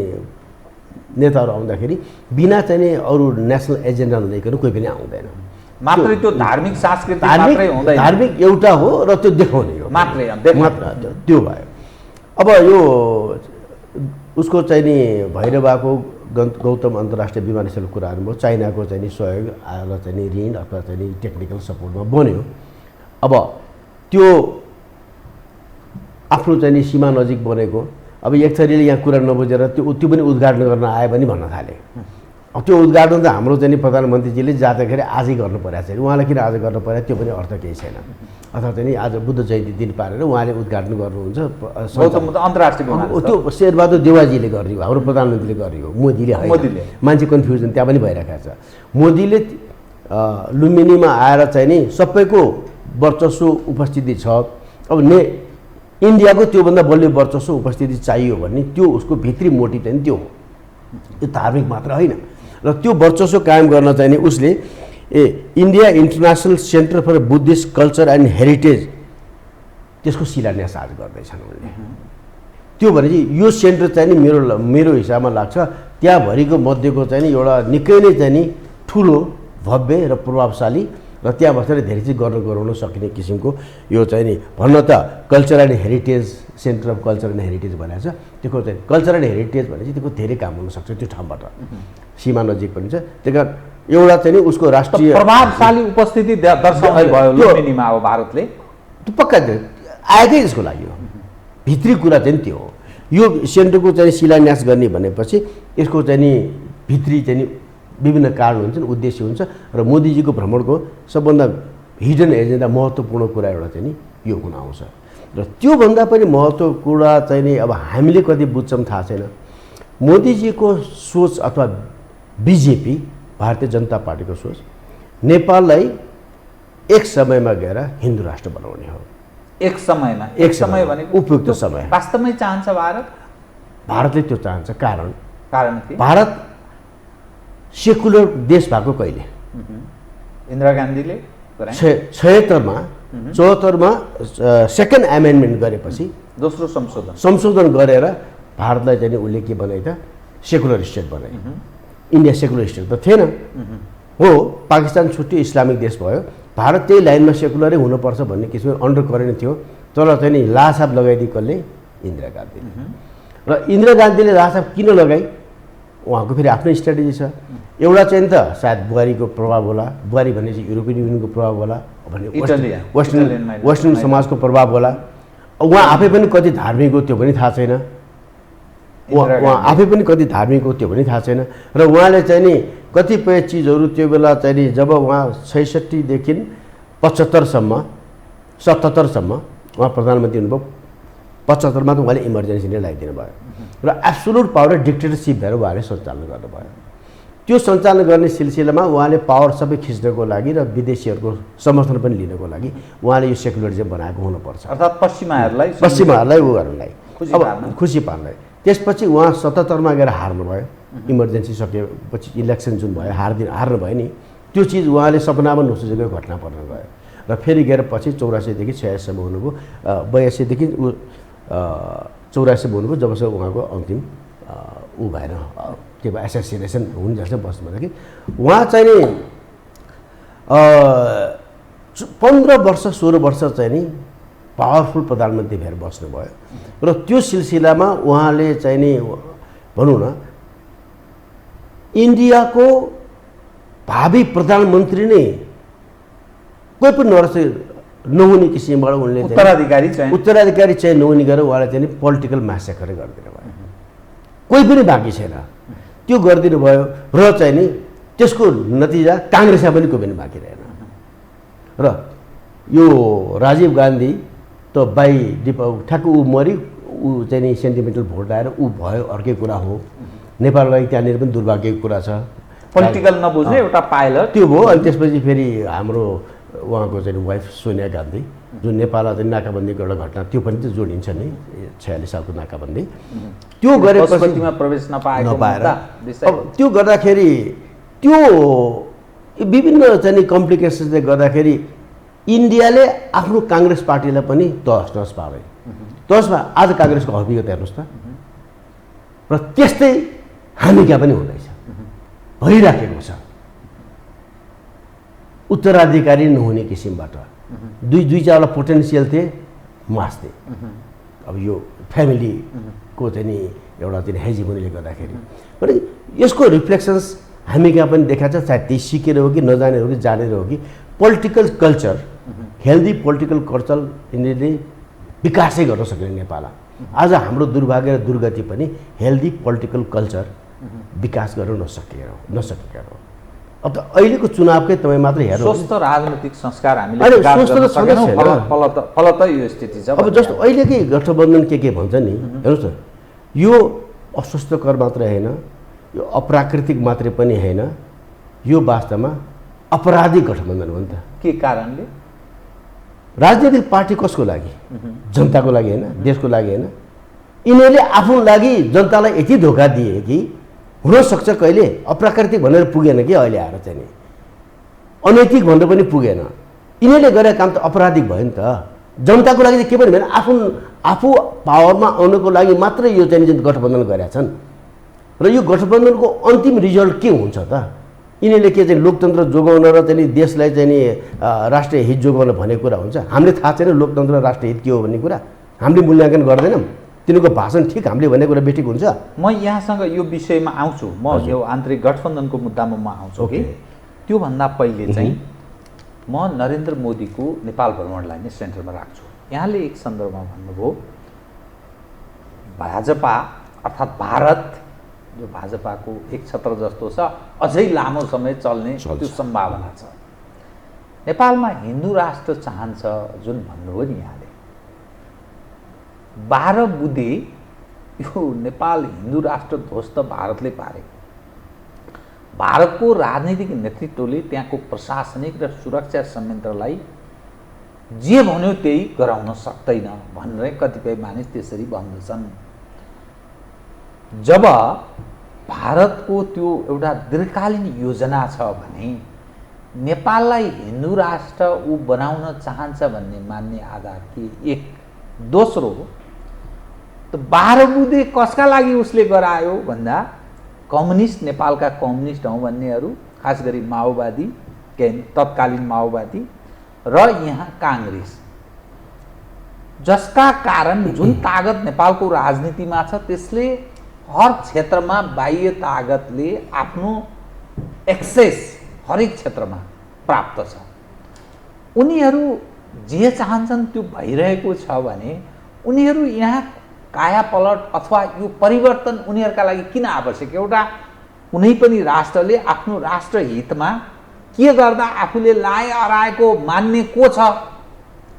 नेताहरू आउँदाखेरि बिना चाहिँ नि अरू नेसनल एजेन्डा लिएर कोही पनि आउँदैन। मात्रै त्यो धार्मिक सांस्कृतिक मात्रै हुँदैन, धार्मिक एउटा हो र त्यो देखाउने हो मात्रै त्यो भयो। अब यो उसको चाहिँ नि भैरवाको गौतम अन्तर्राष्ट्रिय विमानस्थलको कुराहरू भयो, चाइनाको चाहिँ नि सहयोग आएर चाहिँ नि ऋण अथवा चाहिँ नि टेक्निकल सपोर्टमा बन्यो। अब त्यो आफ्नो चाहिँ नि सीमा नजिक बनेको, अब एक थरीले यहाँ कुरा नबुझेर त्यो पनि उद्घाटन गर्न आयो भने भन्न थाले। अब त्यो उद्घाटन त हाम्रो चाहिँ नि प्रधानमन्त्रीजीले जाँदाखेरि आजै गर्नु परेको छैन, उहाँलाई किन आज गर्नु पर्यो त्यो पनि अर्थ केही छैन। अथवा चाहिँ नि आज बुद्ध जयन्ती दिन पारेर उहाँले उद्घाटन गर्नुहुन्छ अन्तर्राष्ट्रिय त्यो शेरबहादुर देवाजीले गर्ने हो, हाम्रो प्रधानमन्त्रीले गर्ने हो, मोदीले होइन। मान्छे कन्फ्युजन त्यहाँ पनि भइरहेको छ। मोदीले लुम्बिनीमा आएर चाहिँ नि सबैको वर्चस्व उपस्थिति छ। अब इन्डियाको त्योभन्दा बलियो वर्चस्व उपस्थिति चाहियो भने त्यो उसको भित्री मोटिभ चाहिँ त्यो हो, यो धार्मिक मात्र होइन। र त्यो वर्चस्व कायम गर्न चाहिँ नि उसले India International Centre for Buddhist Culture and Heritage त्यसको शिलान्यास आज गर्दैछन् उनले। त्यो भनेपछि यो सेन्टर चाहिँ नि मेरो हिसाबमा लाग्छ त्यहाँभरिको मध्येको चाहिँ नि एउटा निकै नै चाहिँ नि ठुलो भव्य र प्रभावशाली र त्यहाँ बसेर धेरै चिज गराउन सकिने किसिमको यो चाहिँ नि भन्न त culture and heritage centre of culture and heritage भनेको छ। त्यसको चाहिँ कल्चर एन्ड हेरिटेज भनेपछि त्यसको धेरै काम हुनसक्छ त्यो ठाउँबाट, सीमा नजिक पनि छ। त्यही कारण एउटा चाहिँ नि उसको राष्ट्रिय प्रभावशाली उपस्थिति दर्शाउने भयो लुम्बिनीमा। अब भारतले त्यो पक्का आएकै यसको लागि हो, भित्री कुरा चाहिँ त्यो हो। यो सेन्टरको चाहिँ शिलान्यास गर्ने भनेपछि यसको चाहिँ नि भित्री चाहिँ नि विभिन्न कारण हुन्छन्, उद्देश्य हुन्छ र मोदीजीको भ्रमणको सबभन्दा हिडन एजेन्डा महत्त्वपूर्ण कुरा एउटा चाहिँ नि यो हुन आउँछ। र त्योभन्दा पनि महत्त्वपूर्ण कुरा चाहिँ नि अब हामीले कति बुझ्छौँ थाहा छैन। मोदीजीको सोच अथवा बिजेपी भारतीय जनता पार्टीको सोच नेपाललाई एक समयमा गएर हिन्दू राष्ट्र बनाउने हो। एक समयमा, एक समय भनेको उपयुक्त समय वास्तवमै चाहन्छ भारतले त्यो चाहन्छ। कारण के? भारत सेकुलर देश भएको कहिले? इन्दिरा गान्धीले 74मा सेकेन्ड एमेन्डमेन्ट गरेपछि दोस्रो संशोधन गरेर भारतलाई चाहिँ उसले के बनाए त सेकुलर स्टेट बनाए। इन्डिया सेकुलर स्टेट त थिएन हो, पाकिस्तान छुट्यो, इस्लामिक देश भयो। भारत त्यही लाइनमा सेकुलरै हुनुपर्छ भन्ने किसिमको अन्डर करेन्ट थियो। तर चाहिँ नि लासाब लगाइदिए कसले? इन्दिरा गान्धी। र इन्दिरा गान्धीले लासाब किन लगाई? उहाँको फेरि आफ्नै स्ट्राटेजी छ। एउटा चाहिँ त सायद बुहारीको प्रभाव होला, बुहारी भनेपछि युरोपियन युनियनको प्रभाव होला, भने वेस्टर्न समाजको प्रभाव होला। उहाँ आफै पनि कति धार्मिक हो त्यो पनि थाहा छैन, उहाँ आफै पनि कति धार्मिक हो त्यो पनि थाहा छैन। र उहाँले चाहिँ नि कतिपय चिजहरू त्यो बेला चाहिँ नि जब उहाँ 66देखि 77सम्म उहाँ प्रधानमन्त्री हुनुभयो, 75मा त उहाँले इमर्जेन्सी नै लगाइदिनु भयो र एब्सोल्युट पावर डिक्टेटरसिप भएर उहाँले सञ्चालन गर्नुभयो। त्यो सञ्चालन गर्ने सिलसिलामा उहाँले पावर सबै खिच्नको लागि र विदेशीहरूको समर्थन पनि लिनको लागि उहाँले यो सेकुलरिजम बनाएको हुनुपर्छ, अर्थात् पश्चिमाहरूलाई ऊ गर्नलाई, अब खुसी पार्नलाई। त्यसपछि उहाँ 77मा गएर हार्नुभयो, इमर्जेन्सी सकेपछि इलेक्सन जुन भयो हार्नुभयो नि, त्यो चिज उहाँले सपनामा नसोचेको घटना पर्न गयो र फेरि गएर पछि 84देखि 86सम्म हुनुभयो, 82देखि 84 हुनुभयो, जबसम्म उहाँको अन्तिम ऊ भएन के भयो एसोसिएसन हुन् जस्तै बस्नु भन्दाखेरि उहाँ चाहिँ नि 15 वर्ष 16 वर्ष चाहिँ नि पावरफुल प्रधानमन्त्री भएर बस्नुभयो र त्यो सिलसिलामा उहाँले चाहिँ नि भनौँ न इन्डियाको भावी प्रधानमन्त्री नै कोही पनि नहुने किसिमबाट उनले उत्तराधिकारी चाहिँ नहुने गरेर उहाँले चाहिँ पोलिटिकल म्यासेकर गरिदिनु भयो। कोही पनि बाँकी छैन, त्यो गरिदिनु भयो र चाहिँ नि त्यसको नतिजा काङ्ग्रेसमा पनि कोही पनि बाँकी रहेन। र यो राजीव गान्धी त बाई ठ्याक्क ऊ मरि ऊ चाहिँ नि सेन्टिमेन्टल भोट आएर ऊ भयो अर्कै कुरा हो। नेपाललाई त्यहाँनिर पनि दुर्भाग्यको कुरा छ, पोलिटिकल नबुझ्ने एउटा पाइलट त्यो भयो। अनि त्यसपछि फेरि हाम्रो उहाँको चाहिँ वाइफ सोनिया गान्धी जुन नेपालमा चाहिँ नाकाबन्दीको एउटा घटना त्यो पनि त जोडिन्छ नि 46 सालको नाकाबन्दी त्यो गरेपछि प्रवेश नपाएर अब त्यो गर्दाखेरि त्यो विभिन्न चाहिँ नि कम्प्लिकेसन्सले गर्दाखेरि इन्डियाले आफ्नो काङ्ग्रेस पार्टीलाई पनि तहस नहस पारे। तहसमा आज काङ्ग्रेसको हकीकत हेर्नुहोस् त। र त्यस्तै हामी कहाँ पनि हुँदैछ, भइराखेको छ। उत्तराधिकारी नहुने किसिमबाट दुई चारवटा पोटेन्सियल थिए मास्थे। अब यो फ्यामिलीको चाहिँ नि एउटा चाहिँ हेजिमोनीले गर्दाखेरि पनि यसको रिफ्लेक्सन्स हामी कहाँ पनि देखाएको छ। सायद त्यही सिकेर हो कि नजानेर हो कि जानेर हो कि political culture, healthy political culture यिनीहरूले विकासै गर्न सक्दैन नेपाललाई। आज हाम्रो दुर्भाग्य र दुर्गति पनि हेल्दी पोलिटिकल कल्चर विकास गर्न नसकेका हो। अब त अहिलेको चुनावकै तपाईँ मात्र हेर्नु, स्वस्थ राजनीतिक संस्कार हामीले फलत यो स्थिति छ। अब जस्तो अहिलेकै गठबन्धन के भन्छ नि, हेर्नुहोस् न, यो अस्वस्थकर मात्र होइन, यो अप्राकृतिक मात्रै पनि होइन, यो वास्तवमा अपराधिक गठबन्धन हो नि त। के कारणले? राजनीतिक पार्टी कसको लागि? जनताको लागि होइन, देशको लागि होइन। यिनीहरूले आफ्नो लागि जनतालाई यति धोका दिए कि हुनसक्छ कहिले अप्राकृतिक भनेर पुगेन कि अहिले आएर चाहिँ नि अनैतिक भनेर पनि पुगेन। यिनीहरूले गरेको काम त अपराधिक भयो नि त। जनताको लागि चाहिँ के पनि भएन, आफू पावरमा आउनको लागि मात्रै यो चाहिँ जुन गठबन्धन गरेका छन्। र यो गठबन्धनको अन्तिम रिजल्ट के हुन्छ त? यिनीहरूले के चाहिँ लोकतन्त्र जोगाउन र चाहिँ देशलाई चाहिँ नि राष्ट्रिय हित जोगाउन भन्ने कुरा हुन्छ? हामीले थाहा छैन लोकतन्त्र र राष्ट्रिय हित के हो भन्ने कुरा? हामीले मूल्याङ्कन गर्दैनौँ? तिनीहरूको भाषण ठिक, हामीले भन्ने कुरा बेठिक हुन्छ? म यहाँसँग यो विषयमा आउँछु, म यो आन्तरिक गठबन्धनको मुद्दामा म आउँछु कि त्योभन्दा पहिले चाहिँ म नरेन्द्र मोदीको नेपाल भ्रमणलाई नै सेन्टरमा राख्छु। यहाँले एक सन्दर्भमा भन्नुभयो भाजपा अर्थात् भारत जो भाजपाको एक छत्र जस्तो छ अझै लामो समय चल्ने त्यो सम्भावना छ। नेपालमा हिन्दू राष्ट्र चाहन्छ जुन भन्नुभयो नि यहाँले, 12 बुँदे यो नेपाल हिन्दू राष्ट्र ध्वस्त भारतले पारे। भारतको राजनीतिक नेतृत्वले त्यहाँको प्रशासनिक र सुरक्षा संयन्त्रलाई जे भन्यो त्यही गराउन सक्दैन भनेर कतिपय मानिस त्यसरी भन्दछन्। जब भारतको त्यो एउटा दीर्घकालीन योजना छ भने नेपाललाई हिन्दू राष्ट्र ऊ बनाउन चाहन्छ भन्ने मान्ने आधार के? एक। दोस्रो त 12 बुँदे कसका लागि उसले गरायो भन्दा कम्युनिस्ट, नेपालका कम्युनिस्ट हौँ भन्नेहरू, खास गरी माओवादी, तत्कालीन माओवादी र यहाँ काङ्ग्रेस, जसका कारण जुन तागत नेपालको राजनीतिमा छ त्यसले हर क्षेत्रमा बाह्य तागतले आफ्नो एक्सेस हरेक क्षेत्रमा प्राप्त छ। उनीहरू जे चाहन्छन् त्यो भइरहेको छ भने उनीहरू यहाँ कायापलट अथवा यो परिवर्तन उनीहरूका लागि किन आवश्यक? एउटा कुनै पनि राष्ट्रले आफ्नो राष्ट्र हितमा के गर्दा आफूले लाए अराएको मान्ने को छ?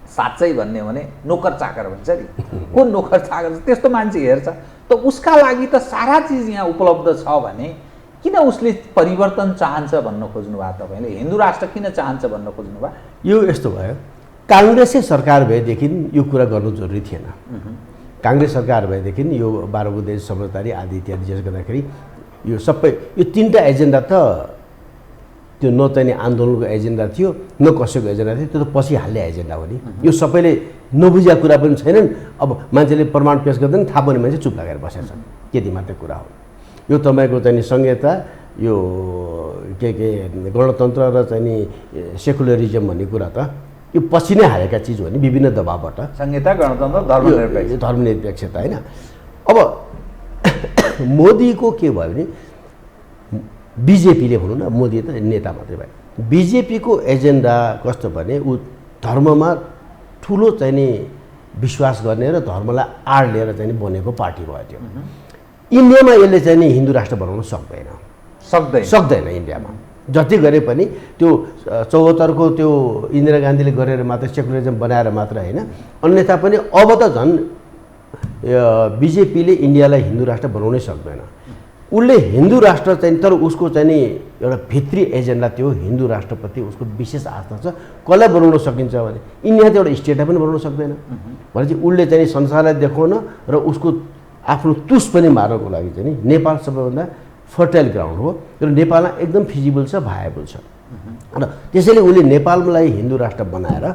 साँच्चै भन्ने हो भने नोकर चाकर भन्छ नि, को नोकर चाकर त्यस्तो मान्छे हेर्छ त उसका लागि त सारा चिज यहाँ उपलब्ध छ भने किन उसले परिवर्तन चाहन्छ भन्न खोज्नु भयो? तपाईँले हिन्दू राष्ट्र किन चाहन्छ भन्न खोज्नु भयो? यो यस्तो भयो, काङ्ग्रेसै सरकार भएदेखि यो कुरा गर्नु जरुरी थिएन। काङ्ग्रेस सरकार भएदेखि यो 12 बुँदे समझदारी आदि इत्यादि जस गर्दाखेरि यो सबै यो 3टा एजेन्डा त त्यो न चाहिँ आन्दोलनको एजेन्डा थियो न कसैको एजेन्डा थियो, त्यो त पछि हाल्ने एजेन्डा हो नि। यो सबैले नबुझेका कुरा पनि छैनन्। अब मान्छेले प्रमाण पेश गर्दैन, थाहा पनि मान्छे चुप लागेर बसेका छन्, त्यति मात्रै कुरा हो। यो तपाईँको चाहिँ संहिता, यो के गणतन्त्र र चाहिँ सेकुलरिजम भन्ने कुरा त यो पछि नै हालेका चिज हो नि, विभिन्न दबावबाट। संहिता, गणतन्त्र, धर्मनिरपेक्ष, धर्मनिरपेक्षता होइन। अब मोदीको के भयो भने बिजेपीले भनौँ न, मोदी त नेता मात्रै भयो, बिजेपीको एजेन्डा कस्तो भने ऊ धर्ममा ठुलो चाहिँ नि विश्वास गर्ने र धर्मलाई आड लिएर चाहिँ नि बनेको पार्टी भयो त्यो। इन्डियामा यसले चाहिँ नि हिन्दू राष्ट्र बनाउन सक्दैन इन्डियामा। जति गरे पनि त्यो 74को त्यो इन्दिरा गान्धीले गरेर मात्र सेकुलरिजम बनाएर मात्र होइन, अन्यथा पनि अब त झन् बिजेपीले इन्डियालाई हिन्दू राष्ट्र बनाउनै सक्दैन। उसले हिन्दू राष्ट्र चाहिँ, तर उसको चाहिँ नि एउटा भित्री एजेन्डा त्यो हिन्दू राष्ट्रप्रति उसको विशेष आस्था छ। कसलाई बनाउन सकिन्छ भने इन्डिया त एउटा स्टेटलाई पनि बनाउन सक्दैन भनेपछि उसले चाहिँ संसारलाई देखाउन र उसको आफ्नो तुस पनि मार्नको लागि चाहिँ नि नेपाल सबैभन्दा फर्टाइल ग्राउन्ड हो र नेपालमा एकदम फिजिबल छ, भाएबल छ। र त्यसैले उसले नेपाललाई हिन्दू राष्ट्र बनाएर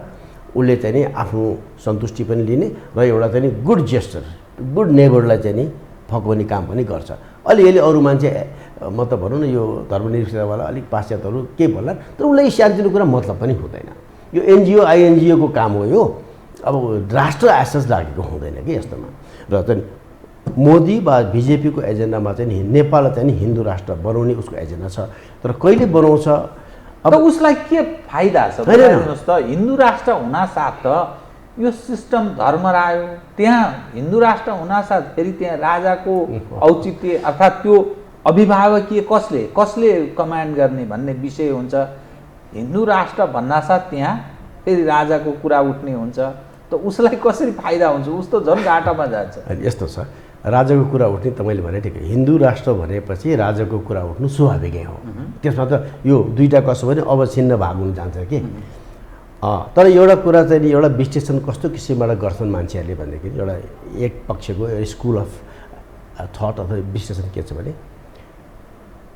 उसले चाहिँ नि आफ्नो सन्तुष्टि पनि लिने र एउटा चाहिँ नि गुड जेस्चर, गुड नेबरलाई चाहिँ नि फकाउने काम पनि गर्छ। अलिअलि अरू मान्छे म त भनौँ न यो धर्मनिरपेक्षतावाला अलिक पाश्चात्यहरू के भन्ला, तर उसलाई सानोतिनो कुरा मतलब पनि हुँदैन। यो एनजिओ आइएनजिओको काम हो यो, अब राष्ट्र एसेस लागेको हुँदैन कि यस्तोमा। र चाहिँ मोदी वा बिजेपीको एजेन्डामा चाहिँ नेपाललाई चाहिँ हिन्दू राष्ट्र बनाउने उसको एजेन्डा छ, तर कहिले बनाउँछ अब उसलाई के फाइदा छ भन्नुहोस् त। हिन्दू राष्ट्र हुनासाथ त यो सिस्टम धर्म रह्यो, त्यहाँ हिन्दू राष्ट्र हुनासाथ फेरि त्यहाँ राजाको औचित्य अर्थात् त्यो अभिभावकीय कसले कमान्ड गर्ने भन्ने विषय हुन्छ। हिन्दू राष्ट्र भन्नासाथ त्यहाँ फेरि राजाको कुरा उठ्ने हुन्छ, त उसलाई कसरी फाइदा हुन्छ? उस त झन् घाटामा जान्छ। यस्तो छ, राजाको कुरा उठ्ने तपाईँले भने ठिकै, हिन्दू राष्ट्र भनेपछि राजाको कुरा उठ्नु स्वाभाविकै हो। त्यसमा त यो दुईवटा कसो भने अवच्छिन्न भाग हुन जान्छ कि। तर एउटा कुरा चाहिँ नि एउटा विश्लेषण कस्तो किसिमबाट गर्छन् मान्छेहरूले भनेदेखि एउटा एक पक्षको स्कुल अफ थट अथवा विश्लेषण के छ भने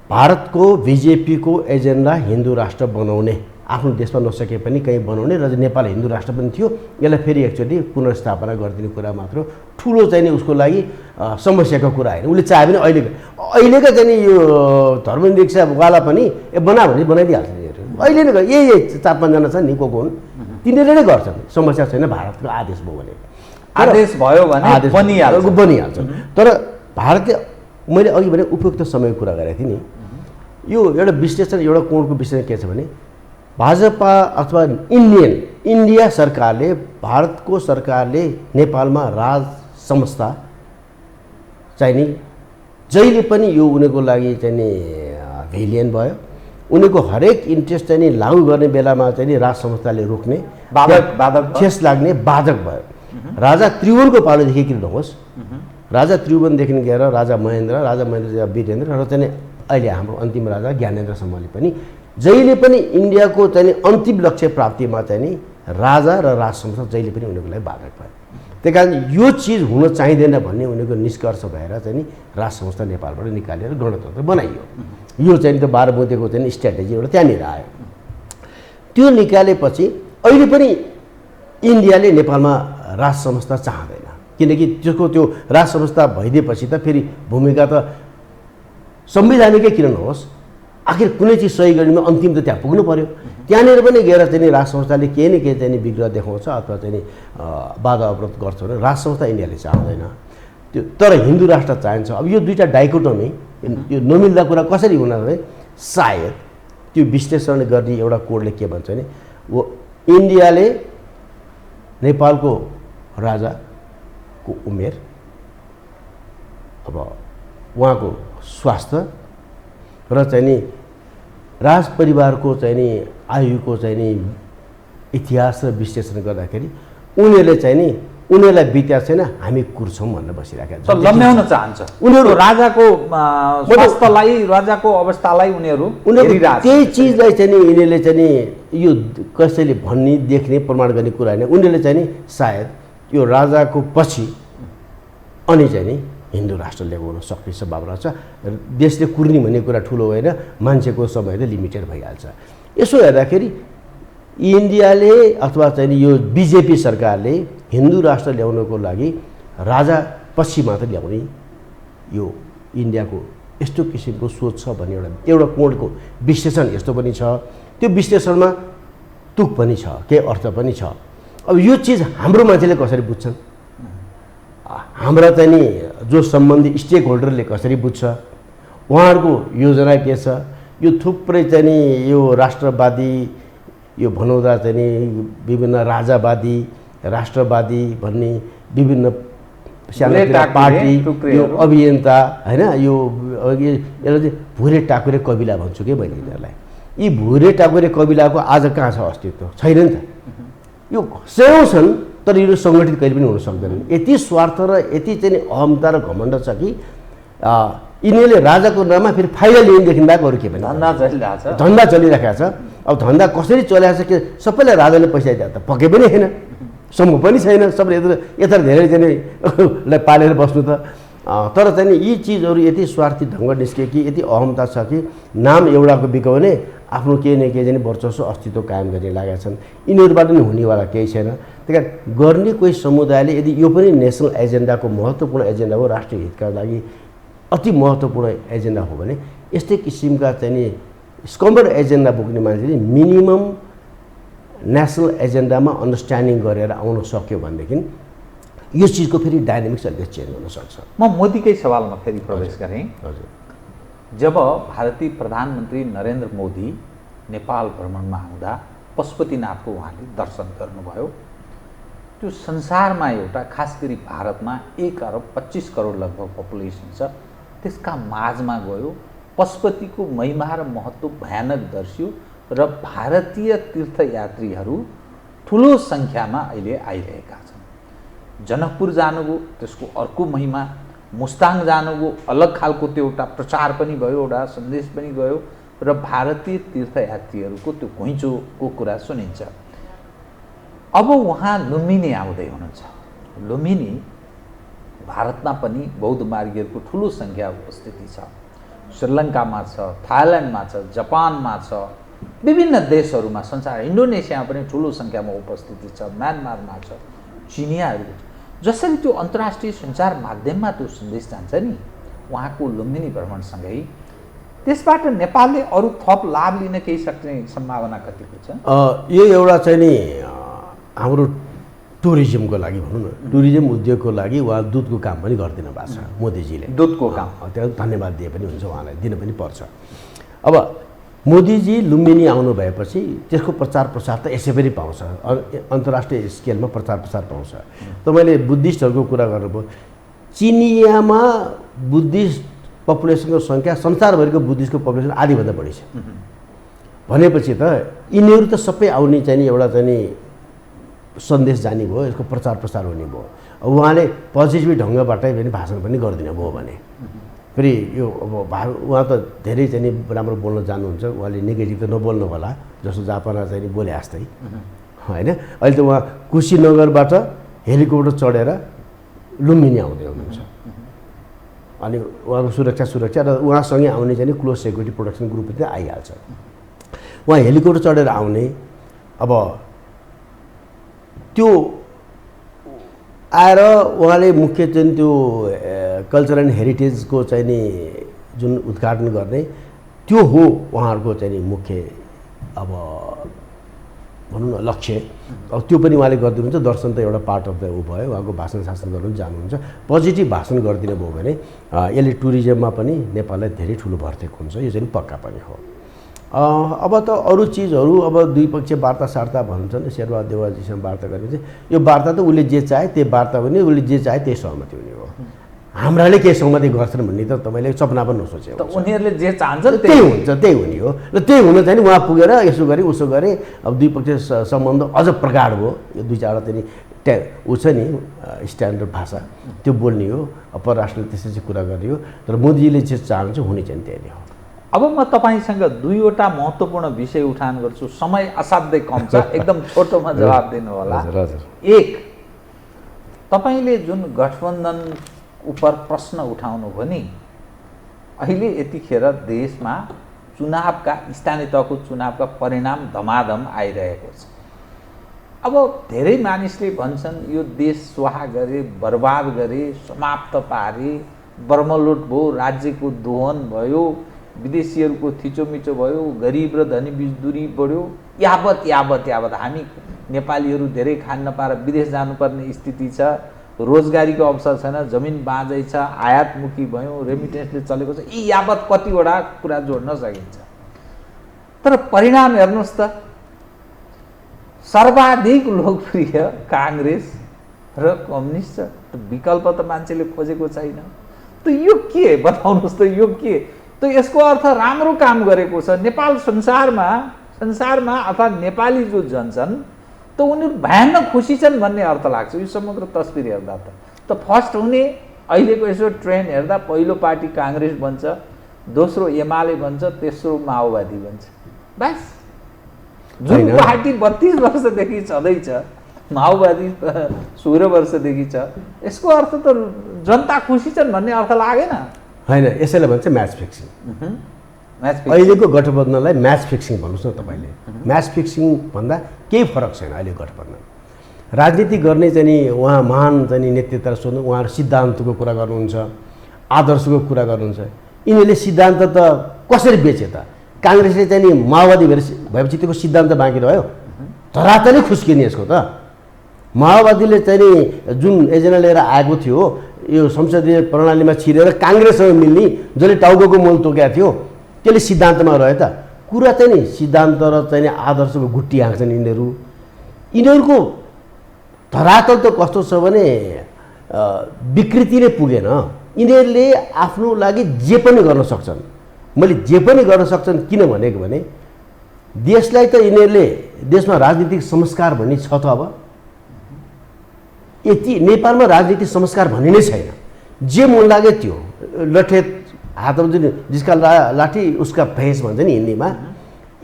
भारतको बिजेपीको एजेन्डा हिन्दू राष्ट्र बनाउने, आफ्नो देशमा नसके पनि कहीँ बनाउने र नेपाल हिन्दू राष्ट्र पनि थियो, यसलाई फेरि एकचोटि पुनर्स्थापना गरिदिने कुरा मात्र ठुलो चाहिँ नि उसको लागि समस्याको कुरा होइन। उसले चाहे पनि अहिलेका चाहिँ नि यो धर्मनिरपेक्षवाला पनि बना भने बनाइदिइहाल्छ। अहिले नै यही 4-5जना छन् नि को हुन्, तिनीहरूले नै गर्छन्, समस्या छैन। भारतको आदेश भयो भने आदेश भयो भने बनिहाल्छ। तर भारतले मैले अघि भने उपयुक्त समयको कुरा गरेको थिएँ नि, यो एउटा विश्लेषण, एउटा कोणको विश्लेषण के छ भने भाजपा अथवा इन्डिया सरकारले, भारतको सरकारले नेपालमा राज संस्था चाहिँ नि जहिले पनि यो उनीहरूको लागि चाहिँ नि भिलियन भयो। उनीहरूको हरेक इन्ट्रेस्ट चाहिँ नि लागू गर्ने बेलामा चाहिँ नि राज संस्थाले रोक्ने, ठेस लाग्ने बाधक भयो। राजा त्रिभुवनको पालोदेखि किन नहोस्, राजा त्रिभुवनदेखि गएर राजा महेन्द्र वीरेन्द्र र चाहिँ अहिले हाम्रो अन्तिम राजा ज्ञानेन्द्रसम्मले पनि जहिले पनि इन्डियाको चाहिँ नि अन्तिम लक्ष्य प्राप्तिमा चाहिँ नि राजा र राज संस्था जहिले पनि उनीहरूको लागि बाधक भयो। त्यही कारण यो चिज हुन चाहिँदैन भन्ने उनीहरूको निष्कर्ष भएर चाहिँ नि राज संस्था नेपालबाट निकालेर गणतन्त्र बनाइयो। यो चाहिँ त 12 बुँदेको चाहिँ स्ट्राटेजी एउटा त्यहाँनिर आयो। त्यो निकालेपछि अहिले पनि इन्डियाले नेपालमा राज संस्था चाहँदैन, किनकि त्यसको त्यो राज संस्था भइदिएपछि त फेरि भूमिका त संवैधानिकै किन नहोस्, आखिर कुनै चिज सही गर्नेमा अन्तिम त त्यहाँ पुग्नु पर्यो। त्यहाँनिर पनि गएर चाहिँ राज संस्थाले केही न केही चाहिँ विग्रह देखाउँछ अथवा चाहिँ बाधा अवरोध गर्छ भने राज संस्था इन्डियाले चाहँदैन त्यो, तर हिन्दू राष्ट्र चाहिन्छ। अब यो दुईवटा डाइकोटोमी, यो नमिल्दा कुरा कसरी हुन भने सायद त्यो विश्लेषण गर्ने एउटा कोडले के भन्छ भने वो इन्डियाले नेपालको राजाको उमेर, अब उहाँको स्वास्थ्य र चाहिँ नि राज परिवारको चाहिँ नि आयुको चाहिँ नि इतिहास र विश्लेषण गर्दाखेरि उनीहरूले चाहिँ नि उनीहरूलाई बित्या छैन, हामी कुर्छौँ भनेर बसिरहेका छन्, लम्ब्याउन चाहन्छ उनीहरू राजाको स्वास्थ्यलाई, राजाको अवस्थालाई उनीहरू त्यही चिजलाई चाहिँ नि यिनीहरूले चाहिँ नि यो कसैले भन्ने देख्ने प्रमाण गर्ने कुरा होइन। उनीहरूले चाहिँ नि सायद यो राजाको पछि अनि चाहिँ नि हिन्दू राष्ट्र ल्याउन सक्ने सम्भावना छ। देशले कुर्ने भन्ने कुरा ठुलो होइन, मान्छेको समय त लिमिटेड भइहाल्छ। यसो हेर्दाखेरि इन्डियाले अथवा चाहिँ यो बिजेपी सरकारले हिन्दू राष्ट्र ल्याउनको लागि राजा पछि मात्र ल्याउने यो इन्डियाको यस्तो किसिमको सोच छ भन्ने एउटा कोणको विश्लेषण यस्तो पनि छ। त्यो विश्लेषणमा तुक पनि छ, केही अर्थ पनि छ। अब यो चिज हाम्रो मान्छेले कसरी बुझ्छन्, हाम्रा चाहिँ नि जो सम्बन्धी स्टेक होल्डरले कसरी बुझ्छ, उहाँहरूको योजना के छ, यो थुप्रै चाहिँ नि यो राष्ट्रवादी, यो भनौँदा चाहिँ नि विभिन्न राजावादी, राष्ट्रवादी भन्ने विभिन्न साना पार्टी, यो अभियन्ता होइन, यो यसलाई चाहिँ भुरे टाकुरे कबिला भन्छु कि मैले यिनीहरूलाई। यी भुरे टाकुरे कबिलाको आज कहाँ छ अस्तित्व? छैन नि त। यो सयौँ छन् तर यो सङ्गठित कहिले पनि हुन सक्दैनन्। यति स्वार्थ र यति चाहिँ अहमता र घमण्ड छ कि यिनीहरूले राजाको नाममा फेरि फाइदा लिनेदेखि बाहेक अरू के पनि धन्दा चलिरहेको छ। अब धन्दा कसरी चलाएको छ कि सबैलाई राजाले पैसा दिए त पके पनि छैन, सम्भव पनि छैन। सबले यता धेरै चाहिँ पालेर बस्नु त। तर चाहिँ यी चिजहरू यति स्वार्थी ढङ्ग निस्के कि यति अहमता छ कि नाम एउटाको बिक्यो भने आफ्नो केही न केही चाहिँ वर्चस्व अस्तित्व कायम गर्ने लागेका छन्। यिनीहरूबाट नि हुनेवाला केही छैन। त्यही कारण गर्ने कोही समुदायले यदि यो पनि नेसनल एजेन्डाको महत्त्वपूर्ण एजेन्डा हो, राष्ट्रिय हितका लागि अति महत्त्वपूर्ण एजेन्डा हो भने यस्तै किसिमका चाहिँ नि स्कम्बर्ड एजेन्डा बोक्ने मान्छेले मिनिमम नेसनल एजेन्डामा अन्डरस्ट्यान्डिङ गरेर आउन सक्यो भनेदेखि यो चिजको फेरि डाइनामिक्स अलिकति चेन्ज हुनसक्छ। म मोदीकै सवालमा फेरि प्रवेश गरेँ। हजुर, जब भारतीय प्रधानमन्त्री नरेन्द्र मोदी नेपाल भ्रमणमा आउँदा पशुपतिनाथको उहाँले दर्शन गर्नुभयो। त्यो संसारमा एउटा खास गरी भारतमा 1 अर्ब 25 करोड लगभग पपुलेसन छ, त्यसका माझमा गयो। पशुपतिको महिमा र महत्त्व भयानक दर्शियो र भारतीय तीर्थयात्रीहरू ठुलो सङ्ख्यामा अहिले आइरहेका छन्। जनकपुर जानुभयो, त्यसको अर्को महिमा। मुस्ताङ जानुभयो, अलग खालको त्यो एउटा प्रचार पनि भयो, एउटा सन्देश पनि गयो र भारतीय तीर्थयात्रीहरूको त्यो घुइँचोको कुरा सुनिन्छ। अब उहाँ लुम्बिनी आउँदै हुनुहुन्छ। लुम्बिनी भारतमा पनि बौद्ध मार्गीहरूको ठुलो सङ्ख्या उपस्थिति छ। श्रीलङ्कामा छ, थाइल्यान्डमा छ, जापानमा छ, विभिन्न देशहरूमा, संसार इन्डोनेसियामा पनि ठुलो सङ्ख्यामा उपस्थिति छ, म्यानमारमा छ, चिनियाहरू। जसरी त्यो अन्तर्राष्ट्रिय सञ्चार माध्यममा त्यो सन्देश जान्छ नि उहाँको लुम्बिनी भ्रमणसँगै, त्यसबाट नेपालले अरू थप लाभ लिन केही सक्ने सम्भावना कतिको छ? यो एउटा चाहिँ नि हाम्रो टुरिज्मको लागि भनौँ न, टुरिज्म उद्योगको लागि उहाँ दूतको काम पनि गरिदिनु भएको छ मोदीजीले। दूतको काम त्यहाँ धन्यवाद दिए पनि हुन्छ, उहाँलाई दिन पनि पर्छ। अब मोदीजी लुम्बिनी आउनु भएपछि त्यसको प्रचार प्रसार त यसै पनि पाउँछ, अन्तर्राष्ट्रिय स्केलमा प्रचार प्रसार पाउँछ। तपाईँले बुद्धिस्टहरूको कुरा गर्नुभयो। चिनियामा बुद्धिस्ट पपुलेसनको सङ्ख्या संसारभरिको बुद्धिस्टको पपुलेसन आधीभन्दा बढी छ भनेपछि त यिनीहरू त सबै आउने चाहिँ एउटा चाहिँ नि सन्देश जाने भयो, यसको प्रचार प्रसार हुने भयो। अब उहाँले पोजिटिभ ढङ्गबाटै पनि भाषण पनि गरिदिनु भयो भने फेरि यो अब उहाँ त धेरै चाहिँ नि राम्रो बोल्न जान्नुहुन्छ, उहाँले नेगेटिभ त नबोल्नु होला, जस्तो जापानमा चाहिँ नि बोले जस्तै होइन। अहिले त उहाँ कुशीनगरबाट हेलिकप्टर चढेर लुम्बिनी आउँदै हुनुहुन्छ। अनि उहाँको सुरक्षा र उहाँसँगै आउने चाहिँ क्लोज सेक्युरिटी प्रोटेक्सन ग्रुप चाहिँ आइहाल्छ। उहाँ हेलिकप्टर चढेर आउने। अब त्यो आएर उहाँले मुख्य चाहिँ त्यो कल्चर एन्ड हेरिटेजको चाहिँ नि जुन उद्घाटन गर्ने त्यो हो उहाँहरूको चाहिँ नि मुख्य अब भनौँ न लक्ष्य। अब त्यो पनि उहाँले गरिदिनुहुन्छ। दर्शन त एउटा पार्ट अफ द ऊ भयो, उहाँको भाषण शासन गर्नु जानुहुन्छ। पोजिटिभ भाषण गरिदिनु भयो भने यसले टुरिज्ममा पनि नेपाललाई धेरै ठुलो भर्तेक हुन्छ, यो चाहिँ पक्का पनि हो। अब त अरू चिजहरू अब द्विपक्षीय वार्ता सार्ता भन्छन्, शेरबहादुर देउवाजीसँग वार्ता गर्ने चाहिँ यो वार्ता त उसले जे चाहे त्यही वार्ता हुने, उसले जे चाहे त्यही सहमति हुने हो। हाम्राले के सहमति गर्छन् भन्ने त तपाईँले सपना पनि नसोचे। उनीहरूले जे चाहन्छन् त्यही हुन्छ, त्यही हुने हो। र त्यही हुन चाहिँ उहाँ पुगेर यसो गरे उसो गरे अब द्विपक्षीय सम्बन्ध अझ प्रगाढ भयो। यो दुई चारवटा चाहिँ ऊ छ नि स्ट्यान्डर्ड भाषा त्यो बोल्ने हो, परराष्ट्रले त्यसरी कुरा गर्ने हो। तर मोदीले जे चाहन्छ हुने चाहिँ त्यही नै हो। अब म तपाईँसँग दुईवटा महत्त्वपूर्ण विषय उठान गर्छु, समय असाध्यै कम छ, एकदम छोटोमा जवाब दिनु होला। एक, तपाईँले जुन गठबन्धन उप प्रश्न उठाउनु भयो नि, अहिले यतिखेर देशमा चुनावका स्थानीय तहको चुनावका परिणाम धमाधम आइरहेको छ। अब धेरै मानिसले भन्छन् यो देश स्वाहा गरे, बर्बाद गरे, समाप्त पारे, बर्मलोट भयो, राज्यको दोहन भयो, विदेशीहरूको थिचोमिचो भयो, गरिब र धनी बीच दूरी बढ्यो, यावत हामी नेपालीहरू धेरै खान नपाएर विदेश जानुपर्ने स्थिति छ, रोजगारीको अवसर छैन, जमिन बाँझै छ, आयातमुखी भयो, रेमिटेन्सले चलेको छ, यी यावत कतिवटा कुरा जोड्न सकिन्छ। तर परिणाम हेर्नुहोस् त, सर्वाधिक लोकप्रिय काङ्ग्रेस र कम्युनिस्ट छ। विकल्प त मान्छेले खोजेको छैन। त यो के बताउनुहोस् त, यो के? त यसको अर्थ राम्रो काम गरेको छ नेपाल संसारमा अर्थात् नेपाली जो जन छन् त उनीहरू भयानक खुसी छन् भन्ने अर्थ लाग्छ यो समग्र तस्बिर हेर्दा। त फर्स्ट हुने अहिलेको यसो ट्रेन्ड हेर्दा पहिलो पार्टी काङ्ग्रेस बन्छ, दोस्रो एमाले बन्छ, तेस्रो माओवादी बन्छ। बस जुन पार्टी 32 वर्षदेखि छँदैछ, माओवादी 16 वर्षदेखि छ, यसको अर्थ त जनता खुसी छन् भन्ने अर्थ लागेन। होइन, यसैलाई भन्छ म्याच फिक्सिङ। अहिलेको गठबन्धनलाई म्याच फिक्सिङ भन्नुहोस् न तपाईँले। म्याच फिक्सिङ भन्दा केही फरक छैन अहिलेको गठबन्धन। राजनीति गर्ने चाहिँ नि उहाँ महान चाहिँ नेतृत्व सोध्नु, उहाँहरू सिद्धान्तको कुरा गर्नुहुन्छ, आदर्शको कुरा गर्नुहुन्छ। यिनीहरूले सिद्धान्त त कसरी बेचे त? काङ्ग्रेसले चाहिँ नि माओवादी भएपछि त्यसको सिद्धान्त बाँकी रह्यो, धरात नै खुस्किने यसको त। माओवादीले चाहिँ नि जुन एजेन्डा लिएर आएको थियो यो संसदीय प्रणालीमा छिरेर काङ्ग्रेससँग मिल्ने, जसले टाउको मोल तोकेको थियो, त्यसले सिद्धान्तमा रह्यो त। कुरा चाहिँ नि सिद्धान्त र चाहिँ नि आदर्शको गुट्टी हाँक्छन् यिनीहरू। यिनीहरूको धरातल त कस्तो छ भने विकृतिले पुगेन। यिनीहरूले आफ्नो लागि जे पनि गर्न सक्छन्। मैले जे पनि गर्न सक्छन् किन भनेको भने देशलाई त यिनीहरूले, देशमा राजनीतिक संस्कार भन्ने छ त? अब यति नेपालमा राजनीतिक संस्कार भन्ने नै छैन। जे मन लाग्यो त्यो, लठेत हातमा जुन जिसका लाठी उसका भैँस भन्छ नि हिन्दीमा,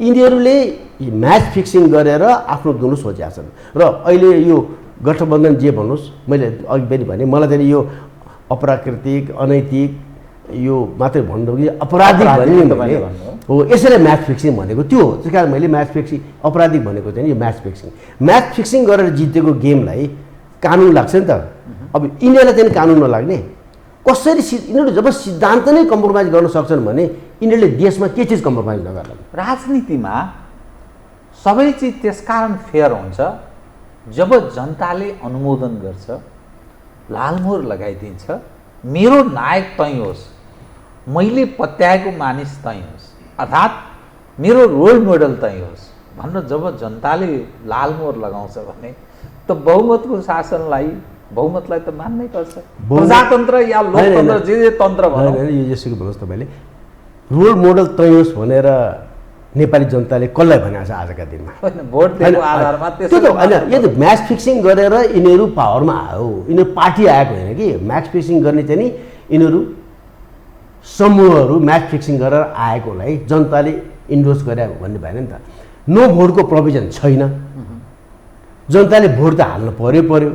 यिनीहरूले म्याच फिक्सिङ गरेर आफ्नो दुनु सोचेका छन्। र अहिले यो गठबन्धन जे भन्नुहोस्, मैले अघि पनि भने, मलाई चाहिँ यो अप्राकृतिक, अनैतिक यो मात्रै भन्नु कि अपराधिक भन्ने हो, यसैले म्याच फिक्सिङ भनेको त्यो हो। त्यस कारण मैले म्याच फिक्सिङ अपराधिक भनेको चाहिँ यो म्याच फिक्सिङ। म्याच फिक्सिङ गरेर जितेको गेमलाई कानुन लाग्छ नि त। अब यिनीहरूलाई चाहिँ कानुन नलाग्ने कसरी? यिनीहरू जब सिद्धान्त नै कम्प्रोमाइज गर्न सक्छन् भने यिनीहरूले देशमा के चिज कम्प्रोमाइज नगर्ला? राजनीतिमा सबै चिज त्यसकारण फेयर हुन्छ जब जनताले अनुमोदन गर्छ, लालमोहर लगाइदिन्छ, मेरो नायक तै होस्, मैले पत्याएको मानिस तै होस्, अर्थात् मेरो रोल मोडल तै होस् भनेर जब जनताले लालमोहर लगाउँछ भने त बहुमतको शासनलाई, बहुमतलाई त मान्नै पर्छ। प्रजातन्त्र या लोकतन्त्र जे तन्त्र भनौँ, यो यसो भन्नुहोस् तपाईँले, रोल मोडल तै होस् भनेर नेपाली जनताले कसलाई भनेको छ आजका दिनमा? भोट दिएको आधारमा त्यो त होइन। यो त म्याच फिक्सिङ गरेर यिनीहरू पावरमा आयो, यिनीहरू पार्टी आएको होइन कि। म्याच फिक्सिङ गर्ने चाहिँ नि यिनीहरू समूहहरू म्याच फिक्सिङ गरेर आएकोलाई जनताले इन्डोर्स गरे भन्ने भएन नि त। नो भोटको प्रोभिजन छैन, जनताले भोट त हाल्नु पर्यो।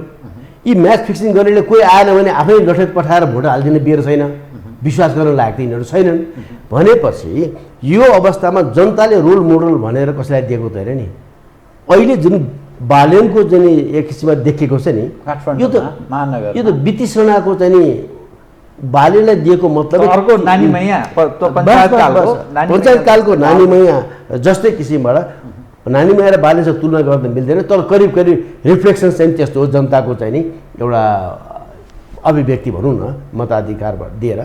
यी म्याच फिक्सिङ गर्नेले कोही आएन भने आफै लठेत पठाएर भोट हालिदिने बेर छैन, विश्वास गर्न लायक त यिनीहरू छैनन्। भनेपछि यो अवस्थामा जनताले रोल मोडल भनेर कसैलाई दिएको त होइन नि। अहिले जुन बालेनको जुन एक किसिममा देखेको छ नि, यो त वितिसनाको चाहिँ नि बालेलाई दिएको मतलब पञ्चायतकालको नानी मैया जस्तै किसिमबाट नानी मैया र बालेसँग तुलना गर्न मिल्दैन। तर करिब रिफ्लेक्सन चाहिँ त्यस्तो हो, जनताको चाहिँ नि एउटा अभिव्यक्ति भनौँ न, मताधिकार दिएर।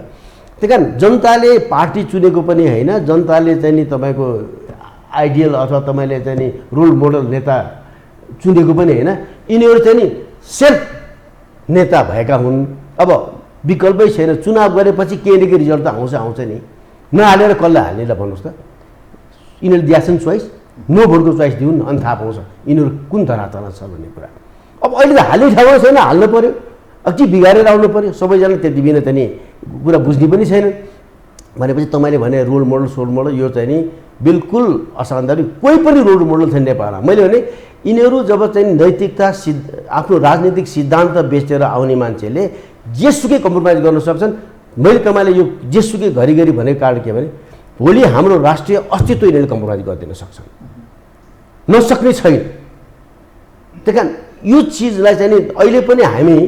त्यही कारण जनताले पार्टी चुनेको पनि होइन, जनताले चाहिँ नि तपाईँको आइडियल अथवा तपाईँले चाहिँ नि रोल मोडल नेता चुनेको पनि होइन। यिनीहरू चाहिँ नि सेल्फ नेता भएका हुन्। अब विकल्पै छैन, चुनाव गरेपछि केही न केही रिजल्ट त आउँछ नि। नहालेर कसलाई हाल्ने ल भन्नुहोस् त? यिनीहरू दिएछन् चोइस, नो भोटको चोइस दिउन् न, अनि थाहा पाउँछ यिनीहरू कुन धरातलमा छ भन्ने कुरा। अब अहिले त हाल्ने ठाउँमा छैन, हाल्नु पऱ्यो, अझै बिगारेर आउनु पऱ्यो। सबैजना त्यति बिना चाहिँ नि कुरा बुझ्ने पनि छैन। भनेपछि तपाईँले भने रोल मोडल सोल मोडल यो चाहिँ नि बिल्कुल असान्दारी। कोही पनि रोल मोडल छैन नेपालमा। मैले भने यिनीहरू जब चाहिँ नैतिकता आफ्नो राजनीतिक सिद्धान्त बेचेर आउने मान्छेले जेसुकै कम्प्रोमाइज गर्न सक्छन्। मैले तपाईँले यो जेसुकै घरिघरि भनेको कारण के भने भोलि हाम्रो राष्ट्रिय अस्तित्व यिनीहरूले कम्प्रोमाइज गरिदिन सक्छन्, नसक्ने छैन। त्यही कारण यो चिजलाई चाहिँ नि अहिले पनि हामी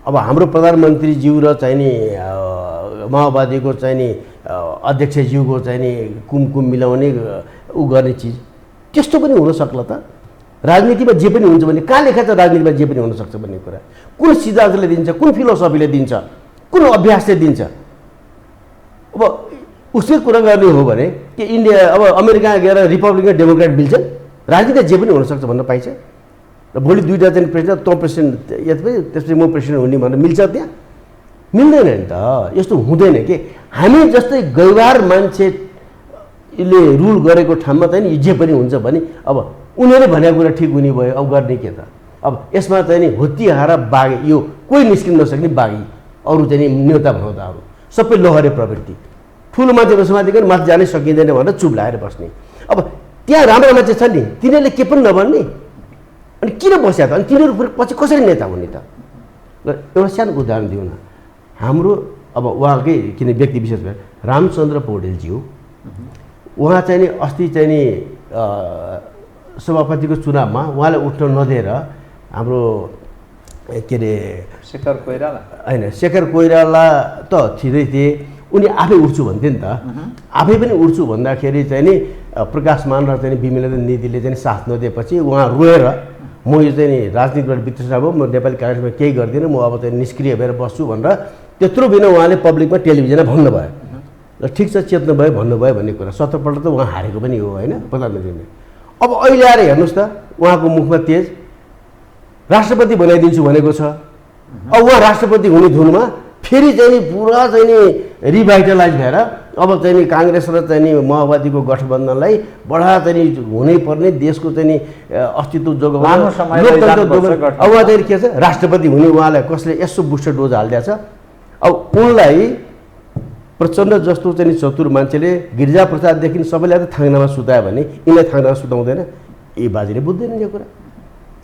अब हाम्रो प्रधानमन्त्रीज्यू र चाहिँ नि माओवादीको चाहिँ नि अध्यक्षज्यूको चाहिँ नि कुमकुम मिलाउने ऊ गर्ने चिज त्यस्तो पनि हुन सक्ला त। राजनीतिमा जे पनि हुन्छ भने कहाँ लेखा छ राजनीतिमा जे पनि हुनसक्छ भन्ने कुरा? कुन सिद्धान्तले दिन्छ, कुन फिलोसफीले दिन्छ, कुन अभ्यासले दिन्छ? अब उसकै कुरा गर्ने हो भने कि इन्डिया अब अमेरिका गएर रिपब्लिकन डेमोक्रेट मिल्छन्? राजनीति जे पनि हुनसक्छ भन्न पाइन्छ र भोलि दुईवटा चाहिँ प्रेसिडेन्ट तँ प्रेसिडेन्ट या त्यसपछि म प्रेसिडेन्ट हुने भनेर मिल्छ त्यहाँ? मिल्दैन नि त। यस्तो हुँदैन कि हामी जस्तै गैवार मान्छेले रुल गरेको ठाउँमा चाहिँ नि जे पनि हुन्छ भने अब उनीहरूले भनेको कुरा ठिक हुने भयो, अब गर्ने के त? अब यसमा चाहिँ नि होत्तिहार बाघ यो कोही निस्किन नसक्ने बाघी अरू चाहिँ नि न्योता भनौताहरू सबै लोहरे प्रवृत्ति, ठुलो मान्छेको समातिकन माथि जानै सकिँदैन भनेर चुप लाएर बस्ने। अब त्यहाँ राम्रो मान्छे छ नि तिनीहरूले के पनि नभन्ने, अनि किन बस्या त? अनि तिनीहरू पछि कसरी नेता हुने त? ल एउटा सानो उदाहरण दिउँ न। हाम्रो अब उहाँकै किन व्यक्ति विशेष भएर रामचन्द्र पौडेलजी हो, उहाँ चाहिँ नि अस्ति चाहिँ नि सभापतिको चुनावमा उहाँलाई उठ्न नदिएर हाम्रो के अरे शेखर कोइराला होइन शेखर कोइराला त छिँदै थिए, उनी आफै उठ्छु भन्थे नि त। आफै पनि उठ्छु भन्दाखेरि चाहिँ नि प्रकाश मान र चाहिँ विमला निधिले चाहिँ साथ नदिएपछि उहाँ रोएर म यो चाहिँ नि राजनीतिबाट वितृष्णा भयो, म नेपाली काङ्ग्रेसमा केही गर्दिनँ, म अब चाहिँ निष्क्रिय भएर बस्छु भनेर त्यत्रो बिना उहाँले पब्लिकमा टेलिभिजनमा भन्नुभयो। र ठिक छ चेत्नुभयो भन्नुभयो भन्ने कुरा 17 पल्ट त उहाँ हारेको पनि हो होइन प्रधानमन्त्रीले। अब अहिले आएर हेर्नुहोस् त उहाँको मुखमा तेज राष्ट्रपति बनाइदिन्छु भनेको छ। अब उहाँ राष्ट्रपति हुने धुनमा फेरि चाहिँ नि पुरा चाहिँ नि रिभाइटलाइज भएर अब चाहिँ नि काङ्ग्रेस र चाहिँ नि माओवादीको गठबन्धनलाई बढा चाहिँ नि हुनैपर्ने देशको चाहिँ नि अस्तित्व जोगाउन अब उहाँदेखि के छ राष्ट्रपति हुने उहाँलाई कसले यसो बुस्टर डोज हालिदिएछ। अब उनलाई प्रचण्ड जस्तो चाहिँ चतुर मान्छेले गिरिजा प्रसाददेखि सबैलाई त थाङ्नामा सुतायो भने यिनलाई थाङ्नामा सुताउँदैन? यी बाजेले बुझ्दैन यो कुरा।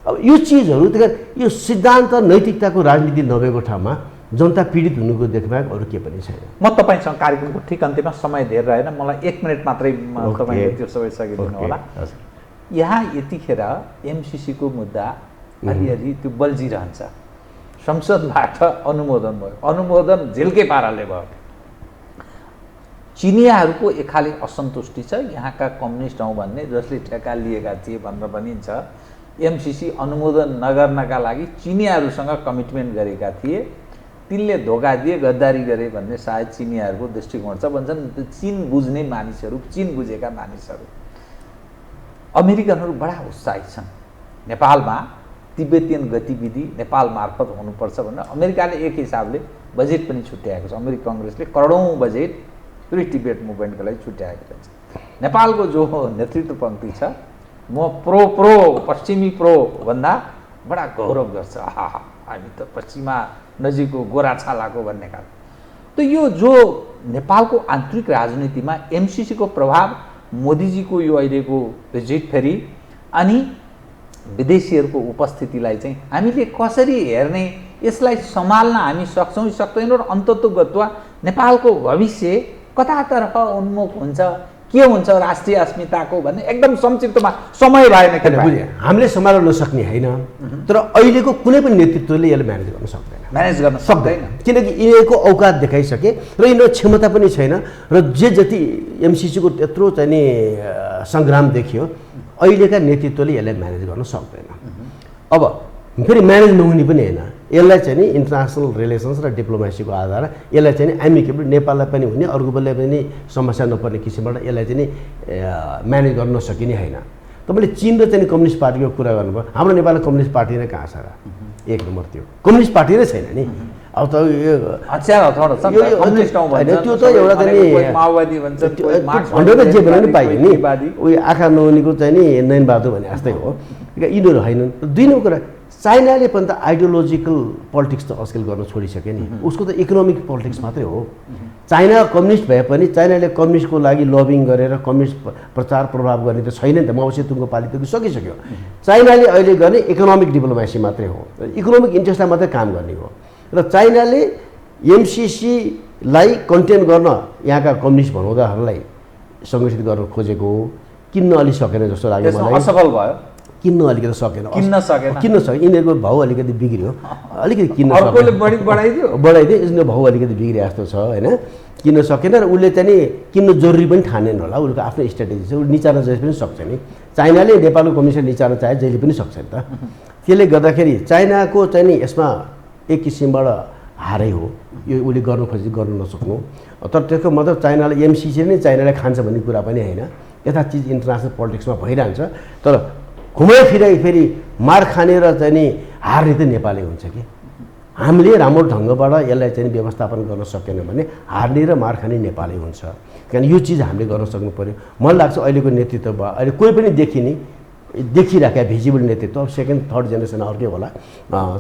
अब यो चिजहरू त्यही यो सिद्धान्त नैतिकताको राजनीति नभएको ठाउँमा जनता पीडित हुनुको देखबाहेक अरू के पनि छैन। म तपाईँसँग कार्यक्रमको ठिक अन्त्यमा समय धेर रहेन, मलाई 1 मिनट मात्रै तपाईँले त्यो सबै सकिदिनु होला। यहाँ यतिखेर एमसिसीको मुद्दा अलिअलि त्यो बल्झिरहन्छ, संसदबाट अनुमोदन भयो, अनुमोदन झिल्के पाराले भयो। चिनियाहरूको एक खाले असन्तुष्टि छ, यहाँका कम्युनिस्ट हौँ भन्ने जसले ठेक्का लिएका थिए भनेर भनिन्छ। एमसिसी अनुमोदन नगर्नका लागि चिनियाहरूसँग कमिटमेन्ट गरेका थिए, तिनले धोका दिए, गद्दारी गरे भन्ने सायद चिनियाहरूको दृष्टिकोण छ। भन्छन् चीन बुझ्ने मानिसहरू, चीन बुझेका मानिसहरू। अमेरिकनहरू बडा उत्साहित छन् नेपालमा तिब्बतियन गतिविधि नेपाल मार्फत हुनुपर्छ भनेर अमेरिकाले एक हिसाबले बजेट पनि छुट्याएको छ। अमेरिकी कङ्ग्रेसले करोडौँ बजेट पुरै टिबेट मुभमेन्टको लागि छुट्याएको छ। नेपालको जो नेतृत्व पङ्क्ति छ म प्रो पश्चिमी प्रो भन्दा बडा गौरव गर्छ। आहा हामी त पश्चिमा नजिकको गोरा छालाको भन्ने खालको। त यो जो नेपालको आन्तरिक राजनीतिमा एमसिसीको प्रभाव, मोदीजीको यो अहिलेको भिजिट फेरि अनि विदेशीहरूको उपस्थितिलाई चाहिँ हामीले कसरी हेर्ने, यसलाई सम्हाल्न हामी सक्छौँ कि सक्दैनौँ र अन्ततोगत्वा नेपालको भविष्य कतातर्फ उन्मुख हुन्छ, के हुन्छ राष्ट्रिय अस्मिताको भन्ने एकदम संक्षिप्तमा समय भएन। हामीले सम्हाल्न नसक्ने होइन, तर अहिलेको कुनै पनि नेतृत्वले यसलाई म्यानेज गर्न सक्दैन, म्यानेज गर्न सक्दैन। किनकि यिनीहरूको औकात देखाइसके र यिनीहरूको क्षमता पनि छैन। र जे जति एमसिसीको त्यत्रो चाहिँ नि सङ्ग्राम देखियो, अहिलेका नेतृत्वले यसलाई म्यानेज गर्न सक्दैन। अब फेरि म्यानेज नहुने पनि होइन, यसलाई चाहिँ नि इन्टरनेसनल रिलेसन्स र डिप्लोमेसीको आधारमा यसलाई चाहिँ नि एमिकेबल नेपाललाई पनि हुने, अर्कोलाई पनि समस्या नपर्ने किसिमबाट यसलाई चाहिँ नि म्यानेज गर्न नसकिने होइन। तपाईँले चीन र चाहिँ कम्युनिस्ट पार्टीको कुरा गर्नुभयो, हाम्रो नेपालको कम्युनिस्ट पार्टी नै कहाँ छ र? एक नम्बर त्यो कम्युनिस्ट पार्टी नै छैन नि। अब त यो त्यो त एउटा चाहिँ माओवादी भन्छ, भन्दा जे भने पनि पाइयो नि, उयो आँखा नहुनेको चाहिँ नि नयनबहादुर भने जस्तै हो। यिनीहरू होइनन्। दुई नम्बर कुरा चाइनाले पनि त आइडियोलोजिकल पोलिटिक्स त आजकल गर्न छोडिसक्यो नि, उसको त इकोनोमिक पोलिटिक्स मात्रै हो। चाइना कम्युनिस्ट भए पनि चाइनाले कम्युनिस्टको लागि लबिङ गरेर कम्युनिस्ट प्रचार प्रभाव गर्ने त छैन नि त, माओ सेतुङको पालि त सकिसक्यो। चाइनाले अहिले गर्ने इकोनोमिक डिप्लोमेसी मात्रै हो, इकोनोमिक इन्ट्रेस्टलाई मात्रै काम गर्ने हो। र चाइनाले एमसिसीलाई कन्टेन गर्न यहाँका कम्युनिस्ट भनौँदाहरूलाई सङ्गठित गर्न खोजेको हो, किन्न अलि सकेन जस्तो लाग्यो मलाई। असफल भयो। किन्न अलिकति सकेन किन्न सकेन। यिनीहरूको भाउ अलिकति बिग्रियो अलिकति किन्न अर्कोले बढी बढाइदियो यिनीहरूको भाउ अलिकति बिग्रियो जस्तो छ होइन किन्न सकेन र उसले चाहिँ नि किन्नु जरुरी पनि ठानेन होला उसको आफ्नो स्ट्राटेजी छ उसले निचार्न जहिले पनि सक्छ नि चाइनाले नेपालको कम्युनिस्ट निचार्न चाहे जहिले पनि सक्छ नि त त्यसले गर्दाखेरि चाइनाको चाहिँ नि यसमा एक किसिमबाट हारै हो यो उसले गर्नु खोजी गर्नु नसक्नु तर त्यसको मतलब चाइनाले एमसिसी नै चाइनालाई खान्छ भन्ने कुरा पनि होइन यता चिज इन्टरनेसनल पोलिटिक्समा भइरहन्छ तर घुमाइ फिराइ फेरि मार खाने र चाहिँ नि हार्ने त नेपालै हुन्छ कि हामीले राम्रो ढङ्गबाट यसलाई चाहिँ व्यवस्थापन गर्न सकेन भने हार्ने र मार खाने नेपालै हुन्छ किनभने यो चिज हामीले गर्न सक्नु पर्यो मलाई लाग्छ अहिलेको नेतृत्व अहिले कोही पनि देखिराखेका भिजिबल नेतृत्व सेकेन्ड थर्ड जेनेरेसन अर्कै होला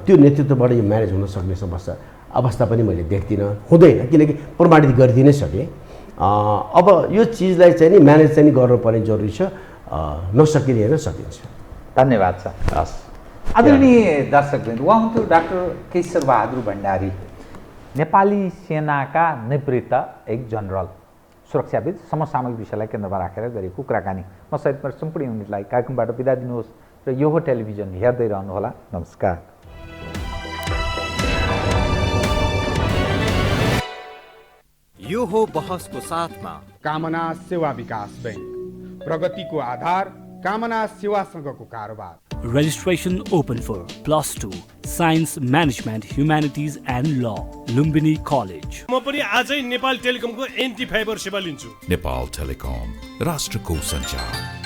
त्यो नेतृत्वबाट यो म्यानेज हुन सक्ने अवस्था पनि मैले देख्दिनँ हुँदैन किनकि प्रमाणित गरिदिनै सकेँ अब यो चिजलाई चाहिँ नि म्यानेज चाहिँ गर्नुपर्ने जरुरी छ नसकिने होइन सकिन्छ धन्यवाद छ हस् आदरणीय दर्शकवृन्द उहाँ हुन्थ्यो डाक्टर केशर बहादुर भण्डारी नेपाली सेनाका निवृत्त एक जनरल सुरक्षाविद समसामयिक विषयलाई केन्द्रमा राखेर गरेको कुराकानी म सहित मेरो सम्पूर्ण युनिटलाई कार्यक्रमबाट बिदा दिनुहोस् र यो हो टेलिभिजन हेर्दै रहनुहोला नमस्कार यो हो बहसको साथमा कामना सेवा विकास बैंक प्रगतिको आधार कामना सेवासँगको कारोबार Registration open for +2 Science Management Humanities and Law Lumbini College म पनि आजै नेपाल टेलिकमको एन्टी फाइबर सेवा लिन्छु नेपाल टेलिकम राष्ट्रको सञ्चार